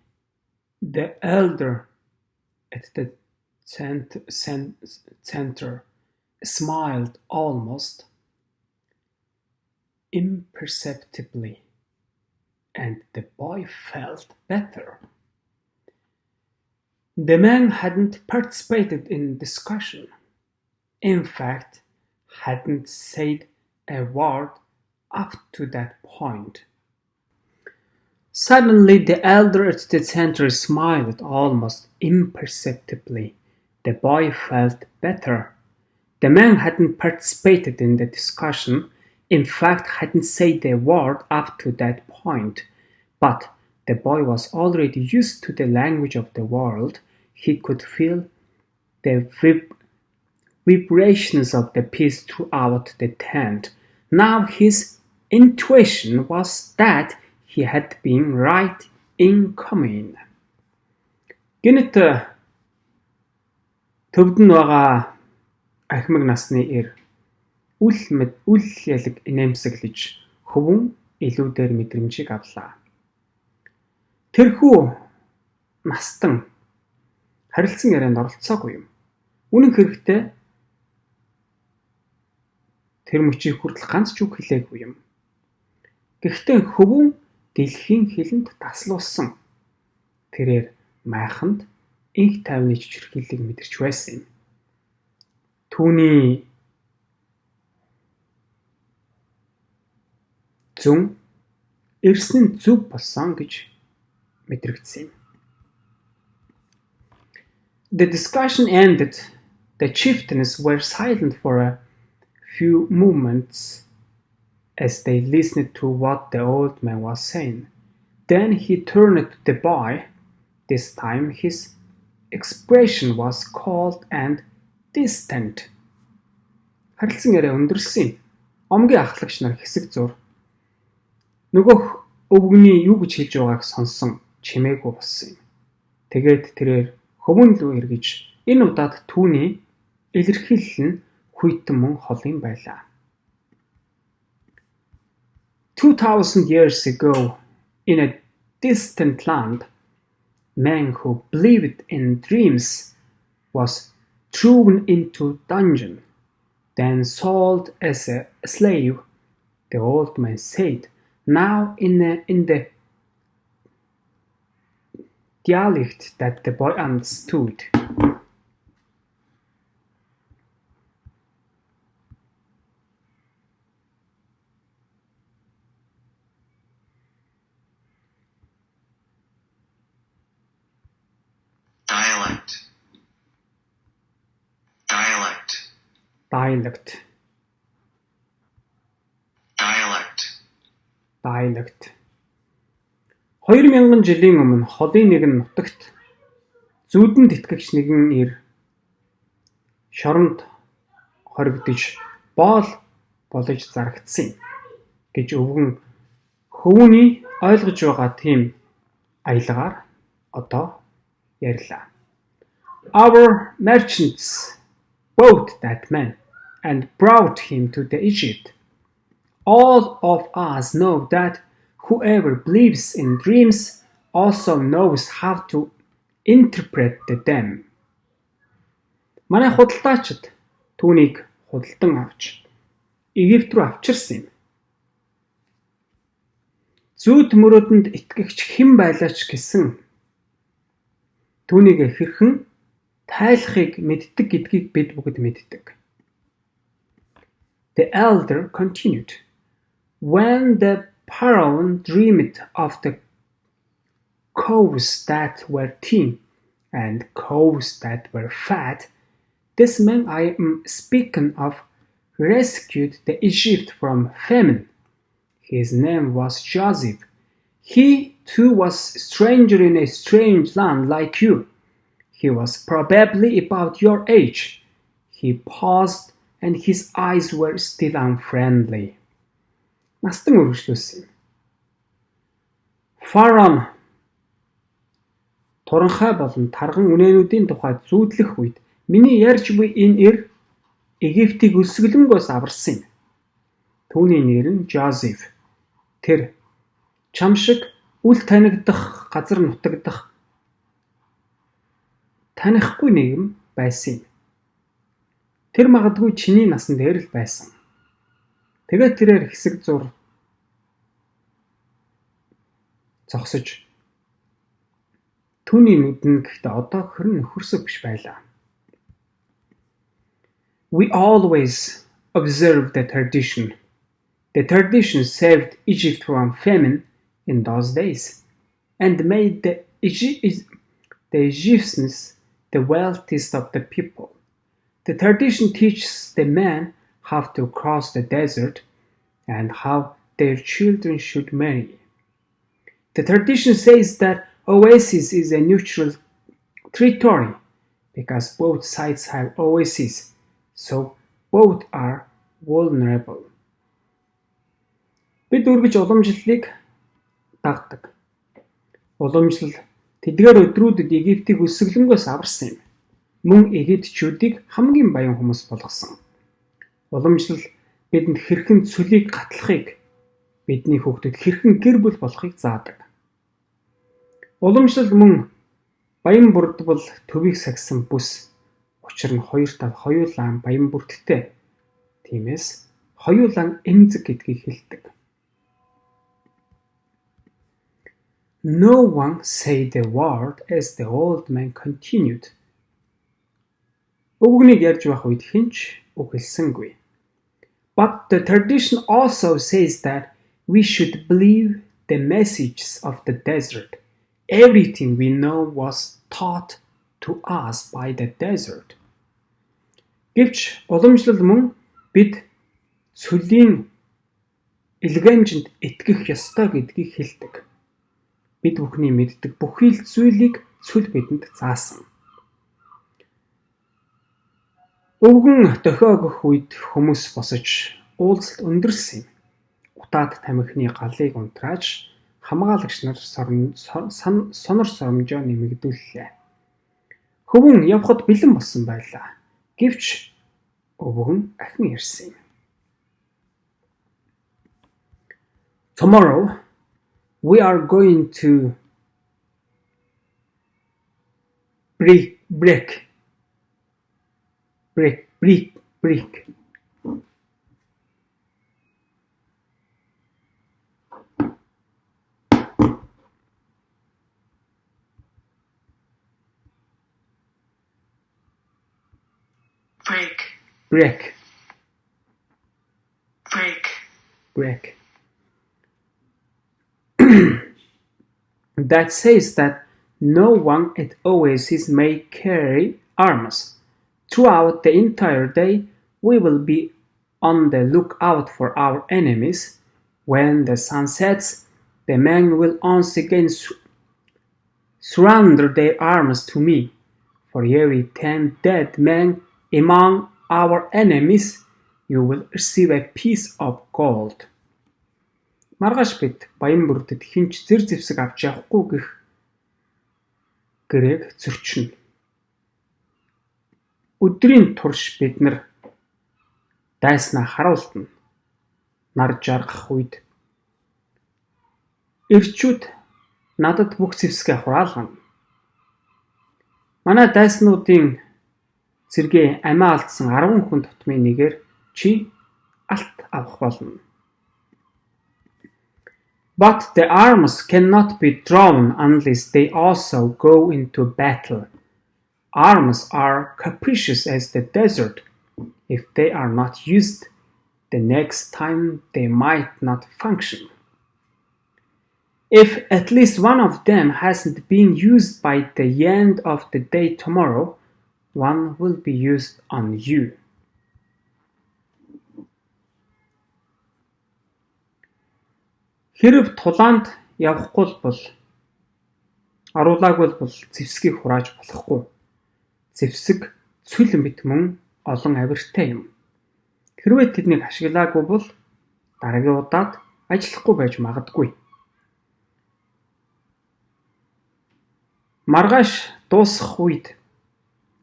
the elder at the center smiled almost imperceptibly, and the boy felt better. The man hadn't participated in the discussion. In fact, hadn't said a word up to that point. Suddenly, the elder at the center smiled almost imperceptibly. The boy felt better. The man hadn't participated in the discussion, in fact hadn't said a word up to that point. But the boy was already used to the language of the world. He could feel the vibrations of the peace throughout the tent. Now his intuition was that he had been right in coming. Гэнэт төвд нь байгаа ахмаг насны эр үл ялэг инээмсэглэж хөвөн илүүдээр мэдрэмжийг авлаа. Тэрхүү настан харилцан ярианд оролцоогүй юм. Үнэн хэрэгтээ тэр мөчийг хүртэл ганц ч үг хэлээгүй юм. Гэхдээ хөвөн дэлхийн хилэнд таслуулсан. Тэрээр майханд инх тайвны чичирхийллийг мэдэрч байсан юм. Түүний зүн эрсэн нь зүв болсон гэж мэдрэгдсэн юм. The discussion ended. The chieftains were silent for a few moments as they listened to what the old man was saying. Then he turned to the boy. This time his expression was cold and distant. Харилцан яриа өндөрсөн. Омгийн ахлагч нар хэсэг зур. Нөгөөх өвгөний юу гэж хэлж байгааг сонсон чимээгүй болсон юм. Тэгээд тэрээр хөвөн рүү эргэж энэ удаад түүний илэрхийлэл нь хүйтэн мөн хол юм байлаа. 2000 years ago, in a distant land, man who believed in dreams was thrown into dungeon, then sold as a slave, the old man said, now in the dialect that the boy understood. Dialect. Dialect. Dialect. Dialect. 2000 жилийн өмнө холын нэгэн нутагт зүүдэнд итгэгч нэгэн ир шоронд хоригдож боол болж зарагдсан юм гэж өвгөн хөвгүний ойлгож байгаа тийм аялагаар одоо ярьлаа. Our merchants bought that man and brought him to the Egypt. All of us know that whoever believes in dreams also knows how to interpret them. Манай худалдаачид түүнийг худалдан авч Египт рүү авчирсан юм. Зүүд мөрөөдөнд итгэгч хэн байлаач гэсэн түүнийг хэрхэн тайлахыг мэддэг гэдгийг бид бүгд мэддэг. The elder continued, when the Pharaoh dreamed of the cows that were thin and cows that were fat, this man I am speaking of rescued the Egypt from famine. His name was Joseph. He too was a stranger in a strange land like you. He was probably about your age. He paused and his eyes were still unfriendly. Настан үргэлжлүүлсэн. Фараон туранхай болон тарган үнэнүүдийн тухай зүүдлэх үед миний ярьж буй энэ ир Египтийг өлсгөлөнгөөс аварсан юм. Түүний нэр нь Жозеф. Тэр чам шиг үл танигдах газар нутагдах танихгүй нэгэн байсан юм. Тэр магадгүй чиний насан дээр л байсан. Тэгээд тэрээр хэсэг зур зогсож түүний нүдэн гэхдээ одоо хөрн нөхөрсөг биш байлаа. We always observe the tradition. The tradition saved Egypt from famine in those days and made the Egyptians the wealthiest of the people. The tradition teaches the men how to cross the desert and how their children should marry. The tradition says that oasis is a neutral territory because both sides have oases, so both are vulnerable. Бид үргэлж уламжлалыг дагдаг. Уламжлал тэдгээр өдрүүдэд Египтийг өлсгөлөнгөөс аварсан юм. Мөн египтчүүдийг хамгийн баян хүмүүс болгосон. Уламжлал бидэнд хэрхэн цөлийг гатлахыг, бидний хүүхдэд хэрхэн гэр бүл болохыг заадаг. Уламжлал мөн баян бүрдбол төвийг сагсан бүс. Учир нь хоёр тал хоёулаа баян бүрдтэй. Тиймээс хоёулаа эмзэг гэдгийг хэлдэг. No one said a word as the old man continued. Өвгөнийг ярьж байх үед хинч үг хэлсэнгүй. But the tradition also says that we should believe the messages of the desert. Everything we know was taught to us by the desert. Гэвч уламжлал мөн бид цөлийн илгээмжинд итгэх ёстой гэдгийг хэлдэг. Бид бүхний мэддэг бүхий л зүйлийг цөл бидэнд заасан. Өвгөн дохиогох үед хүмүүс босож уулзалт өндөрсөн юм. Утаад тамхины галыг унтрааж хамгаалагч нар сонор соромжоо нэмэгдүүллээ. Хөвгөн явхад бэлэн болсон байлаа. Гэвч өвгөн ахин ирсэн юм. Tomorrow we are going to break. Break. That says that no one at Oasis may carry arms. Throughout the entire day, We will be on the lookout for our enemies. When the sun sets, the men will once again surrender their arms to me. For every 10 dead men among our enemies, you will receive a piece of gold. Маргааш бид баян бүрдэд хинч зэр зэвсэг авч явахгүй гэх гэрээг зөрчинө. Өдрийн турш бид нар дайснаа харуултана. Нар жаргах үед эрчүүд надад бүх зэвсгээ хураалгана. Манай дайснуудын зэргийн амиа алдсан 10 хүн тутмын нэгээр чи алт авах болно. But the arms cannot be drawn unless they also go into battle. Arms are capricious as the desert. If they are not used, the next time they might not function. If at least one of them hasn't been used by the end of the day tomorrow, one will be used on you. Хэрв тулаанд явахгүй бол оруулаагүй бол зэвсгийг хурааж болохгүй. Зэвсэг цүл мэт мөн олон авиртай юм. Хэрвээ тэднийг ашиглаагүй бол дараагийн удаад ажиллахгүй байж магадгүй. Маргааш дуусах үед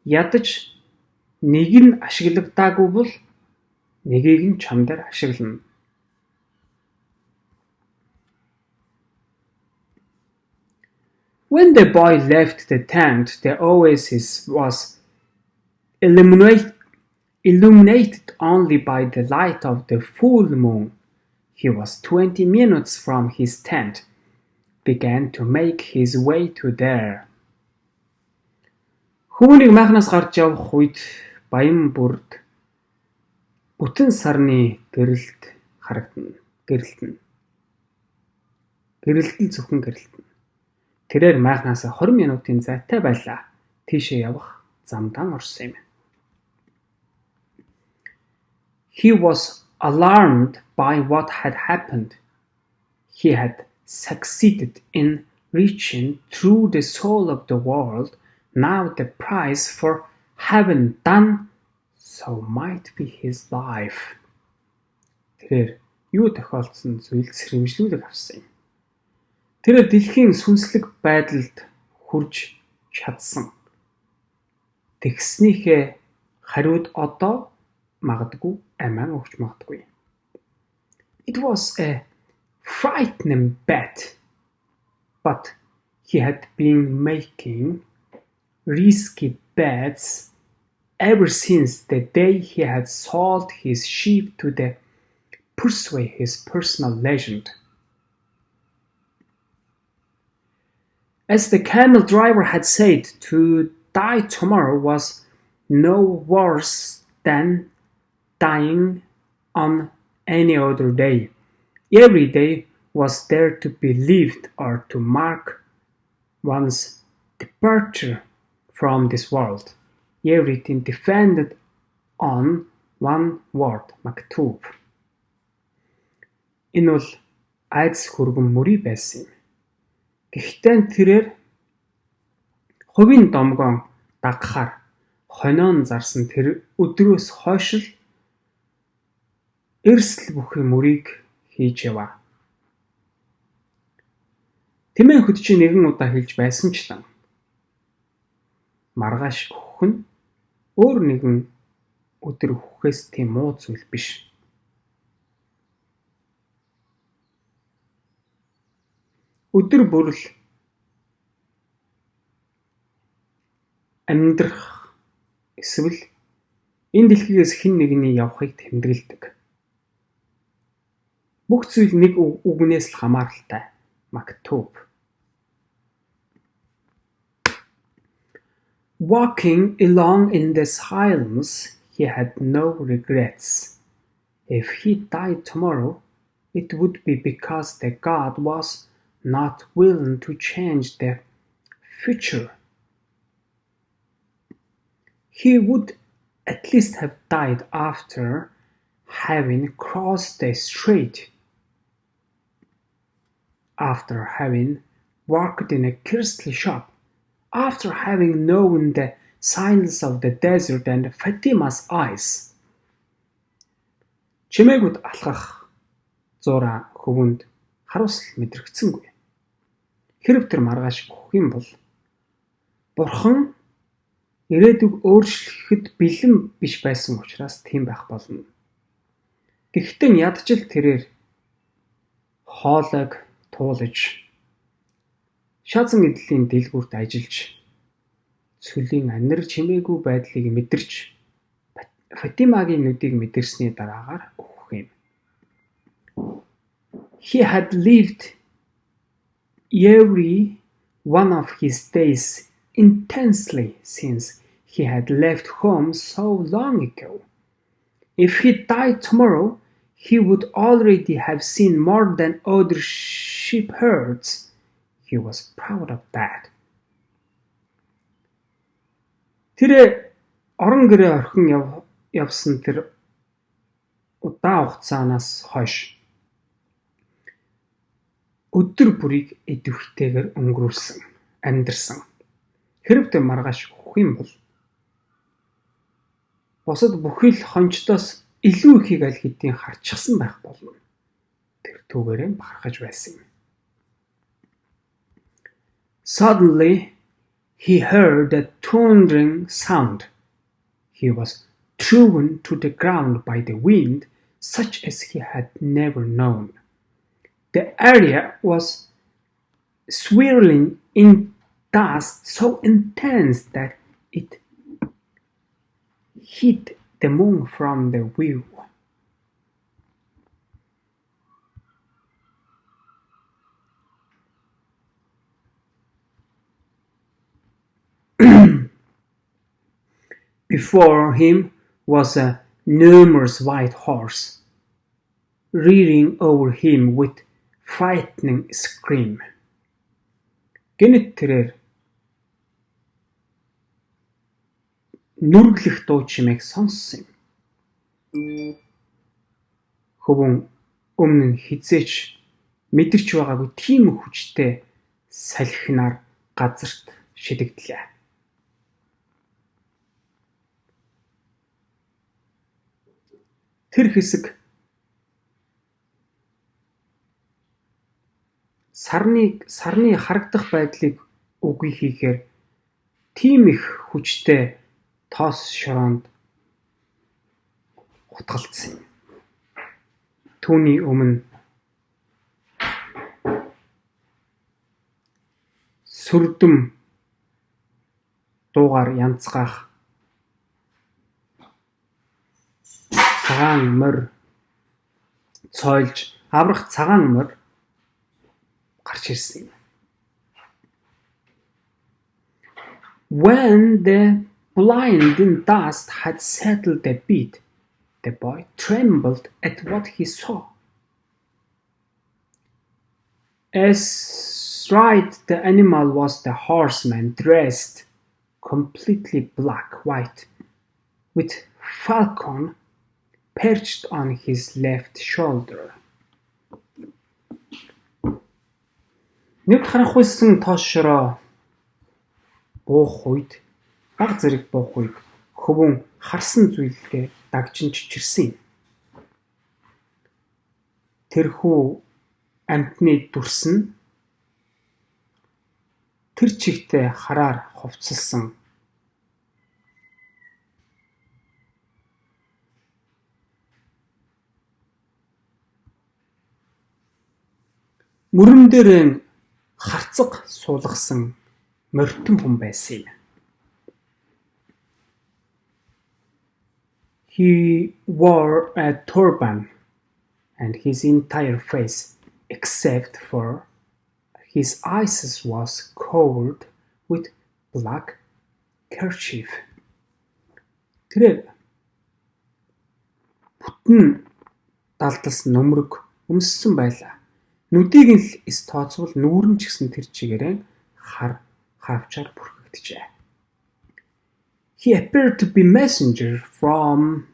ядаж нэг нь ашиглагдаагүй бол нэгийг нь чамдаар ашиглана. When the boy left the tent, the oasis was illuminated only by the light of the full moon. He was 20 minutes from his tent, began to make his way to there. Хүүнийг майхнаас гарч явах үед баян бүрд бүтэн сарны гэрэлт харагдана. Гэрэлтэн зөвхөн гэрэлтэн. Тэрээр майхнаасаа 20 минутын зайтай байлаа. Тийшээ явах замдаа орсон юм. He was alarmed by what had happened. He had succeeded in reaching through the soul of the world. Now the price for having done so might be his life. Тэрээр юу тохиолдсон зүйл сэрэмжлүүлэг авсан юм. Тэр дэлхийн сүнслэг байдалд хүрж чадсан. Тэгснийхээ хариуд одоо магадгүй амиа өгч магадгүй. It was a frightening bet, but he had been making risky bets ever since the day he had sold his sheep to the Persuade, his personal legend. As the camel driver had said, to die tomorrow was no worse than dying on any other day. Every day was there to be lived or to mark one's departure from this world. Everything depended on one word, maktub. Энэ бол айдас хөргөн мөрий байсан юм. Гэхдээ тэрээр хувийн домгоон дагахаар хонион зарсан тэр өдрөөс хойш л эрсдэл бүхий мөрийг хийж яваа. Тэмээн хөдчийн нэгэн удаа хэлж байсанчлан маргааш өгөх нь өөр нэгэн өдөр өгөхөөс тийм муу зүйл биш. Өдөр бүрл амьдрах эсвэл энэ дэлхийгээс хэн нэгний явахыг тэмдэглэдэг. Бүх зүйл нэг үгнээс л хамааралтай. Maktub. Walking along in the silence, he had no regrets. If he died tomorrow, it would be because the God was not willing to change the future. He would at least have died after having crossed the strait, after having worked in a costly shop, after having known the silence of the desert and Fatima's eyes. Чимээгүүд алхах зуура хөвөнд харуулсал мэдрэгдсэнгүй. Хэрэв тэр маргааш өгөх юм бол Бурхан ирээдүг өөрчлөхөд бэлэн биш байсан учраас тийм байх болно. Гэхдээ ядчил тэрээр хоолойг туулж шазан эдлийн дэлгүүрт ажиллаж цөлийн анир чимээгүй байдлыг мэдэрч Фатимагийн нүдийг мэдэрсний дараагаар өгөх юм. He had lived every one of his days intensely since he had left home so long ago. If he died tomorrow, he would already have seen more than other sheepherds. He was proud of that. Тэр орон гэрээ орхин явсан тэр удаан хугацаанаас хойш өдөр бүрийг идэвхтэйгээр өнгөрүүлсэн, амьдарсан. Хэрэв тэр маргааш өгөх юм бол бусад бүхэл хончдоос илүү ихийг аль хэдийн харчихсан байх болно. Тэр түүгээрээ бахархаж байсан юм. Suddenly, he heard a thundering sound. He was thrown to the ground by the wind, such as he had never known. The area was swirling in dust so intense that it hid the moon from the view. Before him was a numerous white horse, rearing over him with frightening scream. Гэнэт тэрээр нүргэлэх дуу чимээг сонссон юм. Хөвөн өмнө нь хизээч мэдэрч байгаагүй тийм хүчтэй салхинаар газарт шидэгдлээ. Тэр хэсэг сарны харагдах байдлыг үгүй хийхээр тийм их хүчтэй тоос шороонд хутгалдсан юм. Түүний өмнө сүрдэм дуугаар янзгаах цагаан морь цойлж аврах цагаан морь гарч ирсэн юм. When the blinding dust had settled a bit, the boy trembled at what he saw. As right the animal was the horseman, dressed completely black-white, with falcon perched on his left shoulder. Нэг харанхуйсан тоос шороо буух үед, баг зэрэг буух үед хөвөн харсан зүйлдээ дагжин чичирсэн юм. Тэрхүү амьтны дүрс нь тэр чигтээ хараар хувцалсан. Мөрөн дээрээ харцаг суулгасан морьтон хүн байсан юм. He wore a turban, and his entire face, except for his eyes, was covered with black kerchief. Тэр бүтэн далдалсан нөмрөг өмссөн байлаа. Нүдийг нь л эс тооцвол нүүрэн ч гэсэн тэр чигээрээ харвчаар бүрхэгдэжээ. He appeared to be messenger from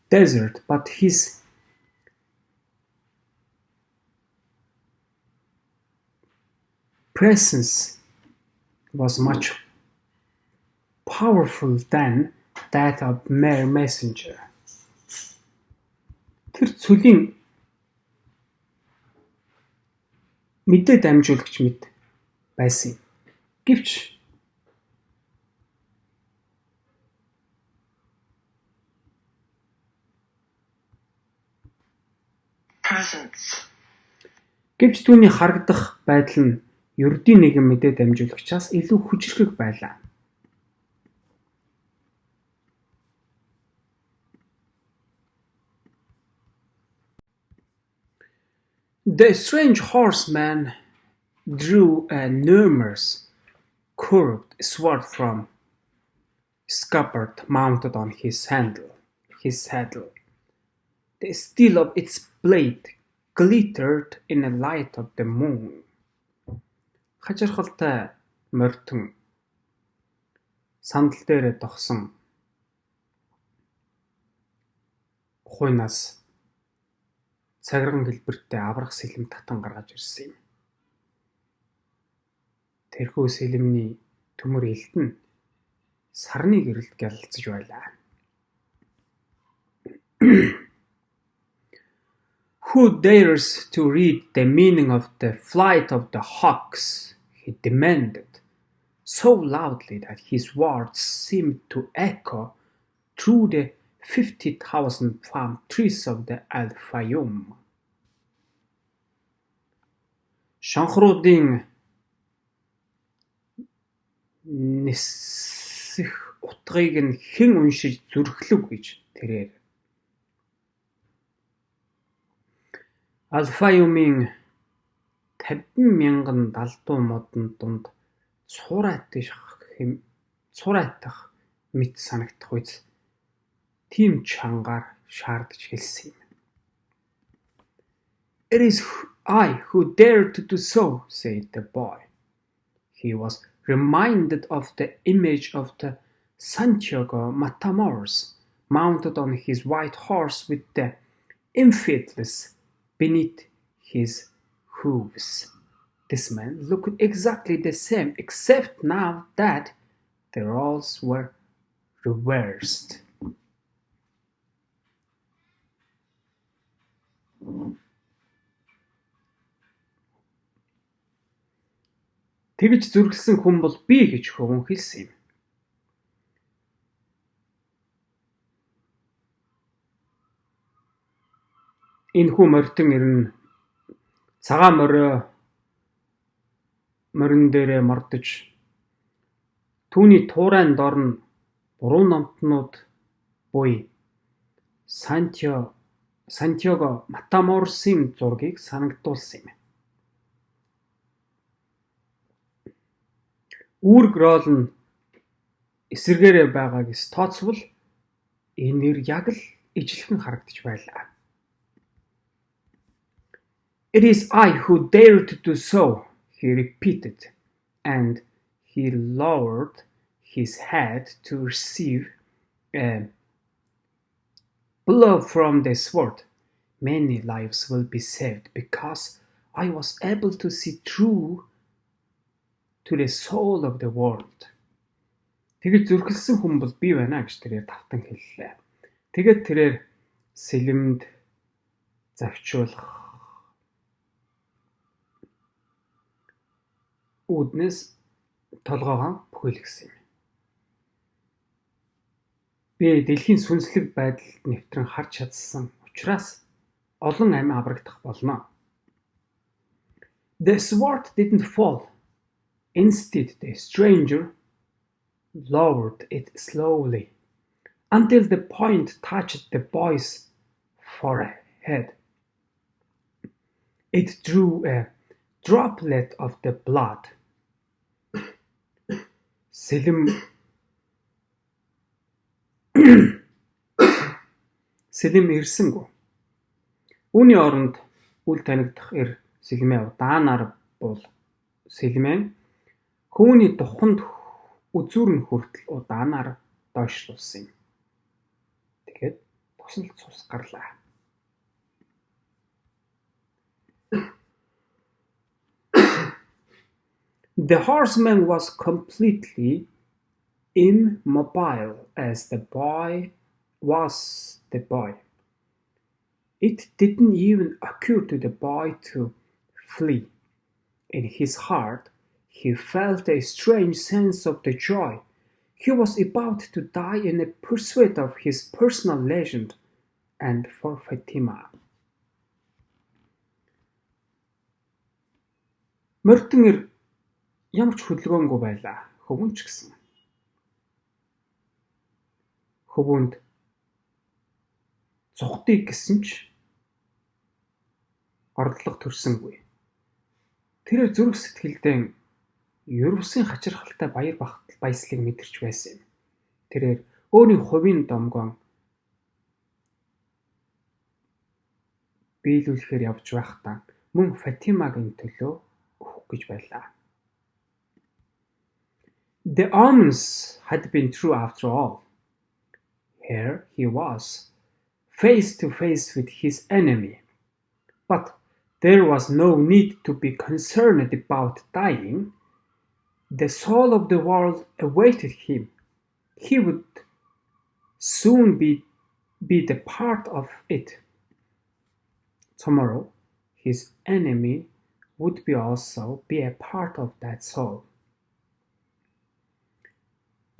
desert, but his presence was much powerful than that of mere messenger. Тэр цөлийн мэдээ дамжуулагч мэт байсан юм. Гэвч түүний харагдах байдал нь ердийн нэгэн мэдээ дамжуулагчаас илүү хүчрхэг байлаа. The strange horseman drew a enormous curved sword from scabbard mounted on his saddle. The steel of its blade glittered in the light of the moon. Хажирхалтай морьтон сандал дээрээ догсон хуйнаас цагирган хэлбэртэй аврах сэлэм татан гаргаж ирсэн юм. Тэрхүү сэлэмний төмөр элт нь сарны гэрэлд гялалцж байлаа. Who dares to read the meaning of the flight of the hawks? He demanded, so loudly that his words seemed to echo through the 50,000 palm trees of the Al-Fayoum. Шанхруудын нисэх утгыг нь хэн уншиж зүрхлөв гэж тэрээр. Al-Fayoum-ийн 50,000 далдуу модон дунд цуурайтах мэт санагдах үз тийм чангаар шаардж хэлсэн юм. It is I who dare to do so, said the boy. He was reminded of the image of the Santiago Matamoros, mounted on his white horse with the infidels beneath his hooves. This man looked exactly the same, except now that the roles were reversed. Тэгж зүрхэлсэн хүн бол би гэж хөвөн хэлсэн юм. Энэ хүн морьтон ирнэ цагаан морин дээрээ мордож түүний туурайн дор нь буруу номтнууд буй Сантьяго Матаморсын зургийг санагдуулсан юм. Үүрэг рол нь эсэргээрээ байгааг тооцвол энэ нэр яг л ижилхэн харагдаж байлаа. It is I who dare to do so, he repeated, and he lowered his head to receive a blow from the sword. Many lives will be saved because I was able to see through to the soul of the world. Тэгээд зүрхэлсэн хүн бол би байна гэж тэрээр тавтан хэллээ. Тэгээд тэрээр сэлэмд завчуулах үүднээс толгоогоо бүхэлгсэн юм. Би дэлхийн сүнслэг байдалд нэвтрэн харж чадсан учраас олон амь аврагдах болно. The sword didn't fall. Instead, the stranger lowered it slowly until the point touched the boy's forehead. It drew a droplet of the blood. Сэлэм ирсэнгүй. Үүний оронд үл танигдах сэлмээ удаанаар бол сэлмэн хөөний туханд үзүүр нь хүртэл удаанаар доошлуулсан юм. Тэгэхэд тусалд цус гарлаа. The horseman was completely immobile as the boy was the boy. It didn't even occur to the boy to flee. In his heart, he felt a strange sense of the joy. He was about to die in the pursuit of his personal legend and for Fatima. Мордон ямар ч хөдөлгөөнгүй байлаа. Хөвөн ч гэсэн. Хөвөнд зугтыг гэсэн ч ордлого төрсөнгүй. Тэр зүрх сэтгэлдээ Ервсын хачирхалтай баяр баясгалыг мэдэрч байсан юм. Тэрээр өөрийн хувийн домгоон биелүүлэхээр явж байхдаа мөн Фатимагийн төлөө өгөх гэж байлаа. The omens had been true after all. Here he was, face to face with his enemy. But there was no need to be concerned about dying. The soul of the world awaited him. He would soon be the part of it. Tomorrow, his enemy would also be a part of that soul.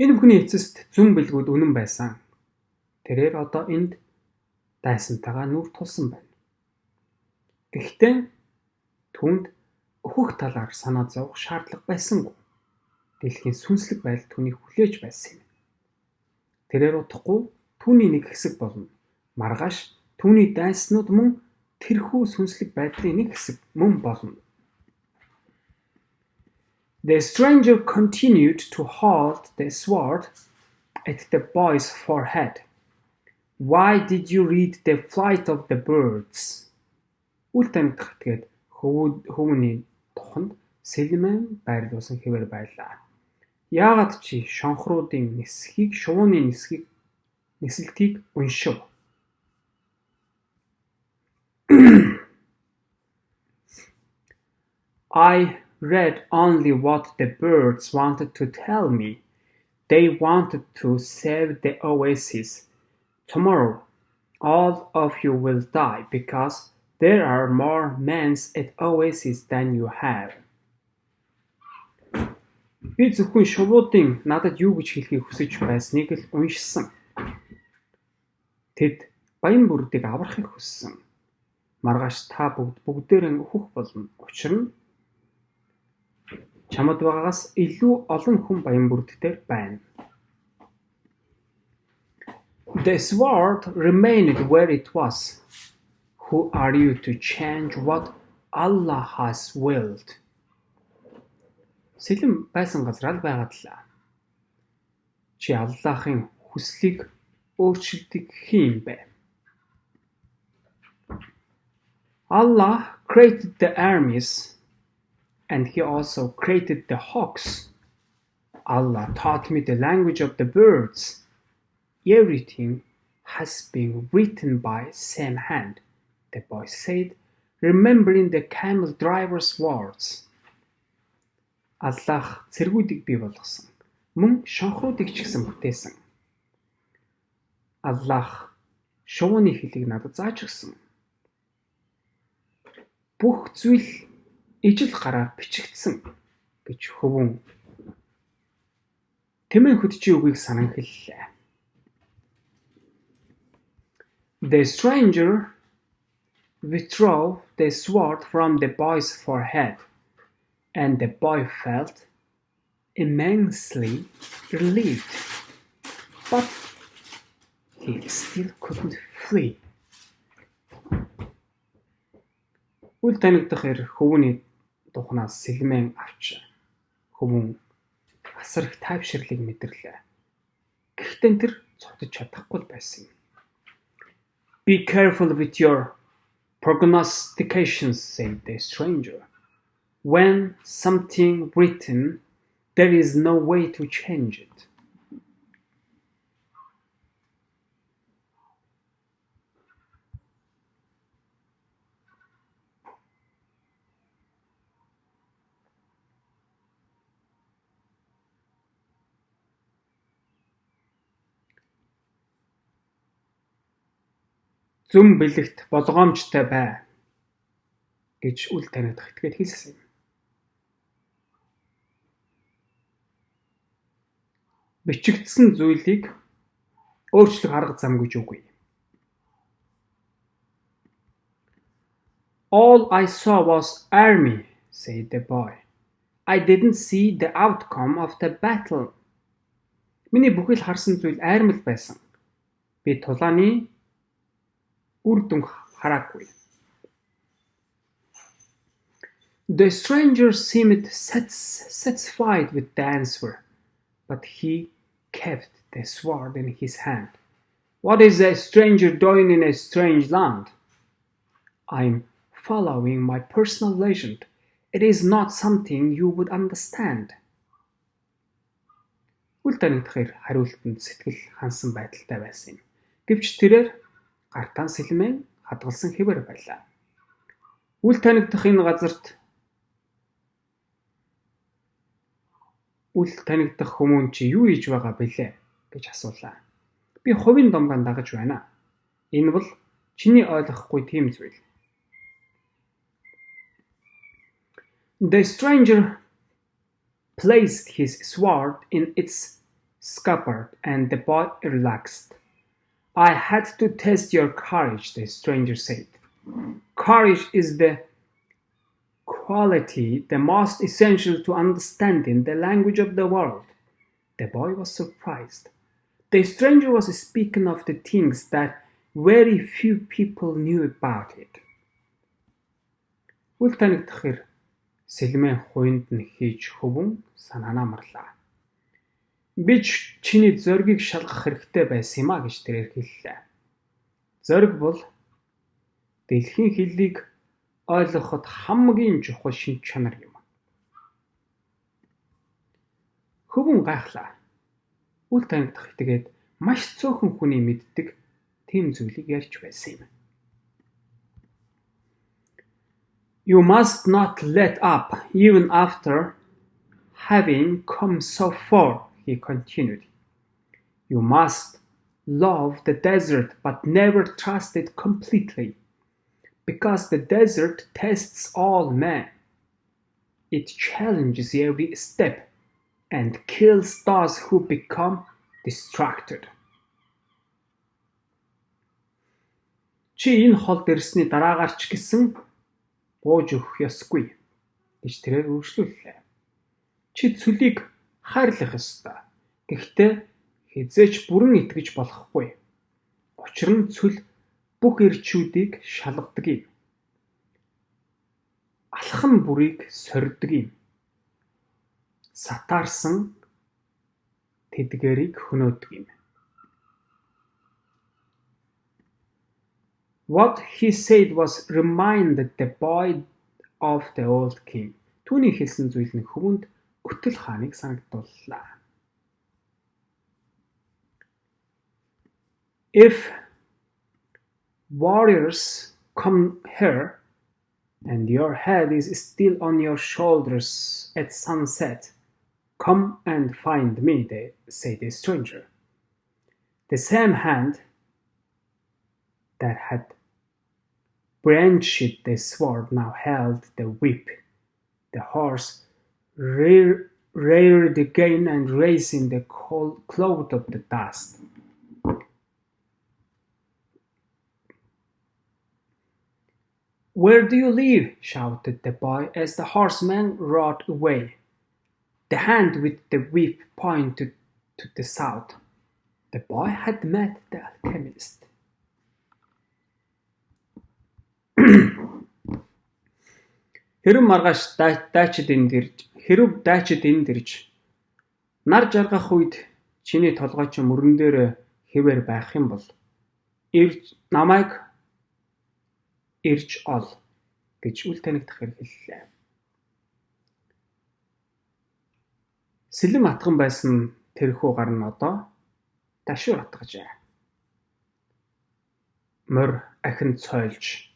Энэ бүхний эцэст зүн бэлгүүд үнэн байсан. Тэрээр одоо энд дайсантайгаа нүр тулсан байна. Гэхдээ түүнд өөхөх талаар санаа зовох шаардлага байсангүй. Дэлхийн сүнслэг байдал түүнийг хүлээж байсан юм. Тэрээр утгагүй түүний нэг хэсэг болно. Маргааш түүний дайснууд мөн тэрхүү сүнслэг байдлын нэг хэсэг мөн болно. The stranger continued to hold the sword at the boy's forehead. Why did you read the flight of the birds? Үл тамхи тэгээд хөвөний туханд сэлмэн байрлуулсан хэвээр байлаа. Яагаад чи шонхруудын нисхийг, шувууны нисэлтийг уншив? I read only what the birds wanted to tell me. They wanted to save the oasis. Tomorrow, all of you will die because there are more men at oasis than you have. Би зөвхөн шувуудын надад юу гэж хэлхийг хүсэж байсныг л уншсан. Тэд баян бүрдийг аврахыг хүссэн. Маргааш та бүгдээрээ өөхөх болно. Учир нь чамд байгаагаас илүү олон хүн баян бүрдээр байна. The sword remained where it was. Who are you to change what Allah has willed? Сэлэм байсан газар л байгаад л. Чи Аллахын хүслийг өөрчилдөг хин бэ? Allah created the armies and he also created the hawks. Allah taught me the language of the birds. Everything has been written by same hand, the boy said, remembering the camel driver's words. Allah цэргүүдийг бий болгосон. Мөн шонхруудыг ч гэсэн бүтээсэн. Allah шувууны хэлийг надад зааж өгсөн. Бүх зүйл ижил гараар бичигдсэн гэж хөвөн тэмээ хөтчийн үгийг санан хэллээ. The stranger withdrew the sword from the boy's forehead, and the boy felt immensely relieved, but he still couldn't flee. Үл танигдах хөвөний тухнаас сэлмэн авч хөвөн асар их тайвширлыг мэдэрлээ. Гэхдээ тэр цогтож чадахгүй байсан. Be careful with your prognostications, said the stranger. When something written, There is no way to change it. Зүм бэлэгт болгоомжтой бай гэж үл танигдах этгээд хэлсэн юм. Бичигдсэн зүйлийг өөрчлөх арга зам гэж үгүй. All I saw was army, said the boy. I didn't see the outcome of the battle. Миний бүхэл харсан зүйл айрмал байсан. Би тулааны үр дүн хараагүй. The stranger seemed satisfied with the answer, but he kept the sword in his hand. What is a stranger doing in a strange land? I'm following my personal legend. It is not something you would understand. Үл танигдахаар хариултанд сэтгэл хансан байдалтай байсан юм. Гэвч тэрээр гартаан сэлмэн хадгалсан хэвээр байлаа. Үл танигдах энэ газарт үл танигдах хүмүүн чи юу хийж байгаа бэлээ гэж асуулаа. Би хувийн домгаан дагаж байна. Энэ бол чиний ойлгохгүй тийм зүйл. The stranger placed his sword in its scabbard and the boy relaxed. I had to test your courage, the stranger said. Courage is the quality the most essential to understanding the language of the world. The boy was surprised. The stranger was speaking of the things that very few people knew about it. Үл танигдахаар сэлмэн хуйнд нь хийж хөвөн санаанаа марлаа. Би чиний зоригийг шалгах хэрэгтэй байсан юм а гэж тэрээр хэллээ. Зориг бол дэлхийн хэллийг ойлгоход хамгийн чухал шинж чанар юм. Хөвөн гайхлаа. Үл танигдах итгээд маш цөөхөн хүний мэддэг тийм зүйлийг ярьж байсан юм. You must not let up even after having come so far, he continued. You must love the desert but never trust it completely, because the desert tests all men. It challenges every step and kills those who become distracted. Чи энэ холд ирсний дараагаар ч гэсэн бууж өгөх ёсгүй гэж тэрээр үргэлжлүүллээ. Чи цөлийг хайрлах ёстой. Гэхдээ хизээч бүрэн итгэж болохгүй. Учир нь цөл бүх ирчүүдийг шалгадаг юм. Алхан бүрийг сорьдог юм. Сатаарсан тэдгэрийг хөнөөдөг юм. What he said was reminded the boy of the old king. Түүний хэлсэн зүйл нь хөвөнд өтөл хааныг санагдууллаа. If warriors come here and your head is still on your shoulders at sunset, come and find me, said the stranger. The same hand that had branched the sword now held the whip. The horse reared again and raising the cloud of the dust. Where do you live? Shouted the boy as the horseman rode away. The hand with the whip pointed to the south. The boy had met the alchemist. Хэрв дайчид энд ирж нар жаргах үед чиний толгой ч мөрөн дээр хэвээр байх юм бол намайг ирж ол гэж үл танигдах хэллээ. Сэлэм атган байсан тэрхүү гар нь одоо дашуур атгажээ. Морь ахин цойлж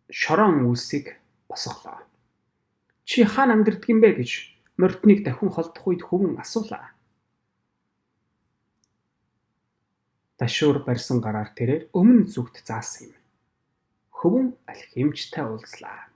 шороон үлсийг босголоо. "Чи хаана амьдардаг юм бэ" гэж морьдныг дахин холдох үед хөвөн асуулаа. Дашуур барьсан гараар тэрээр өмнө зүгт заасан юм. Хөвөн алхимжтай уулзлаа.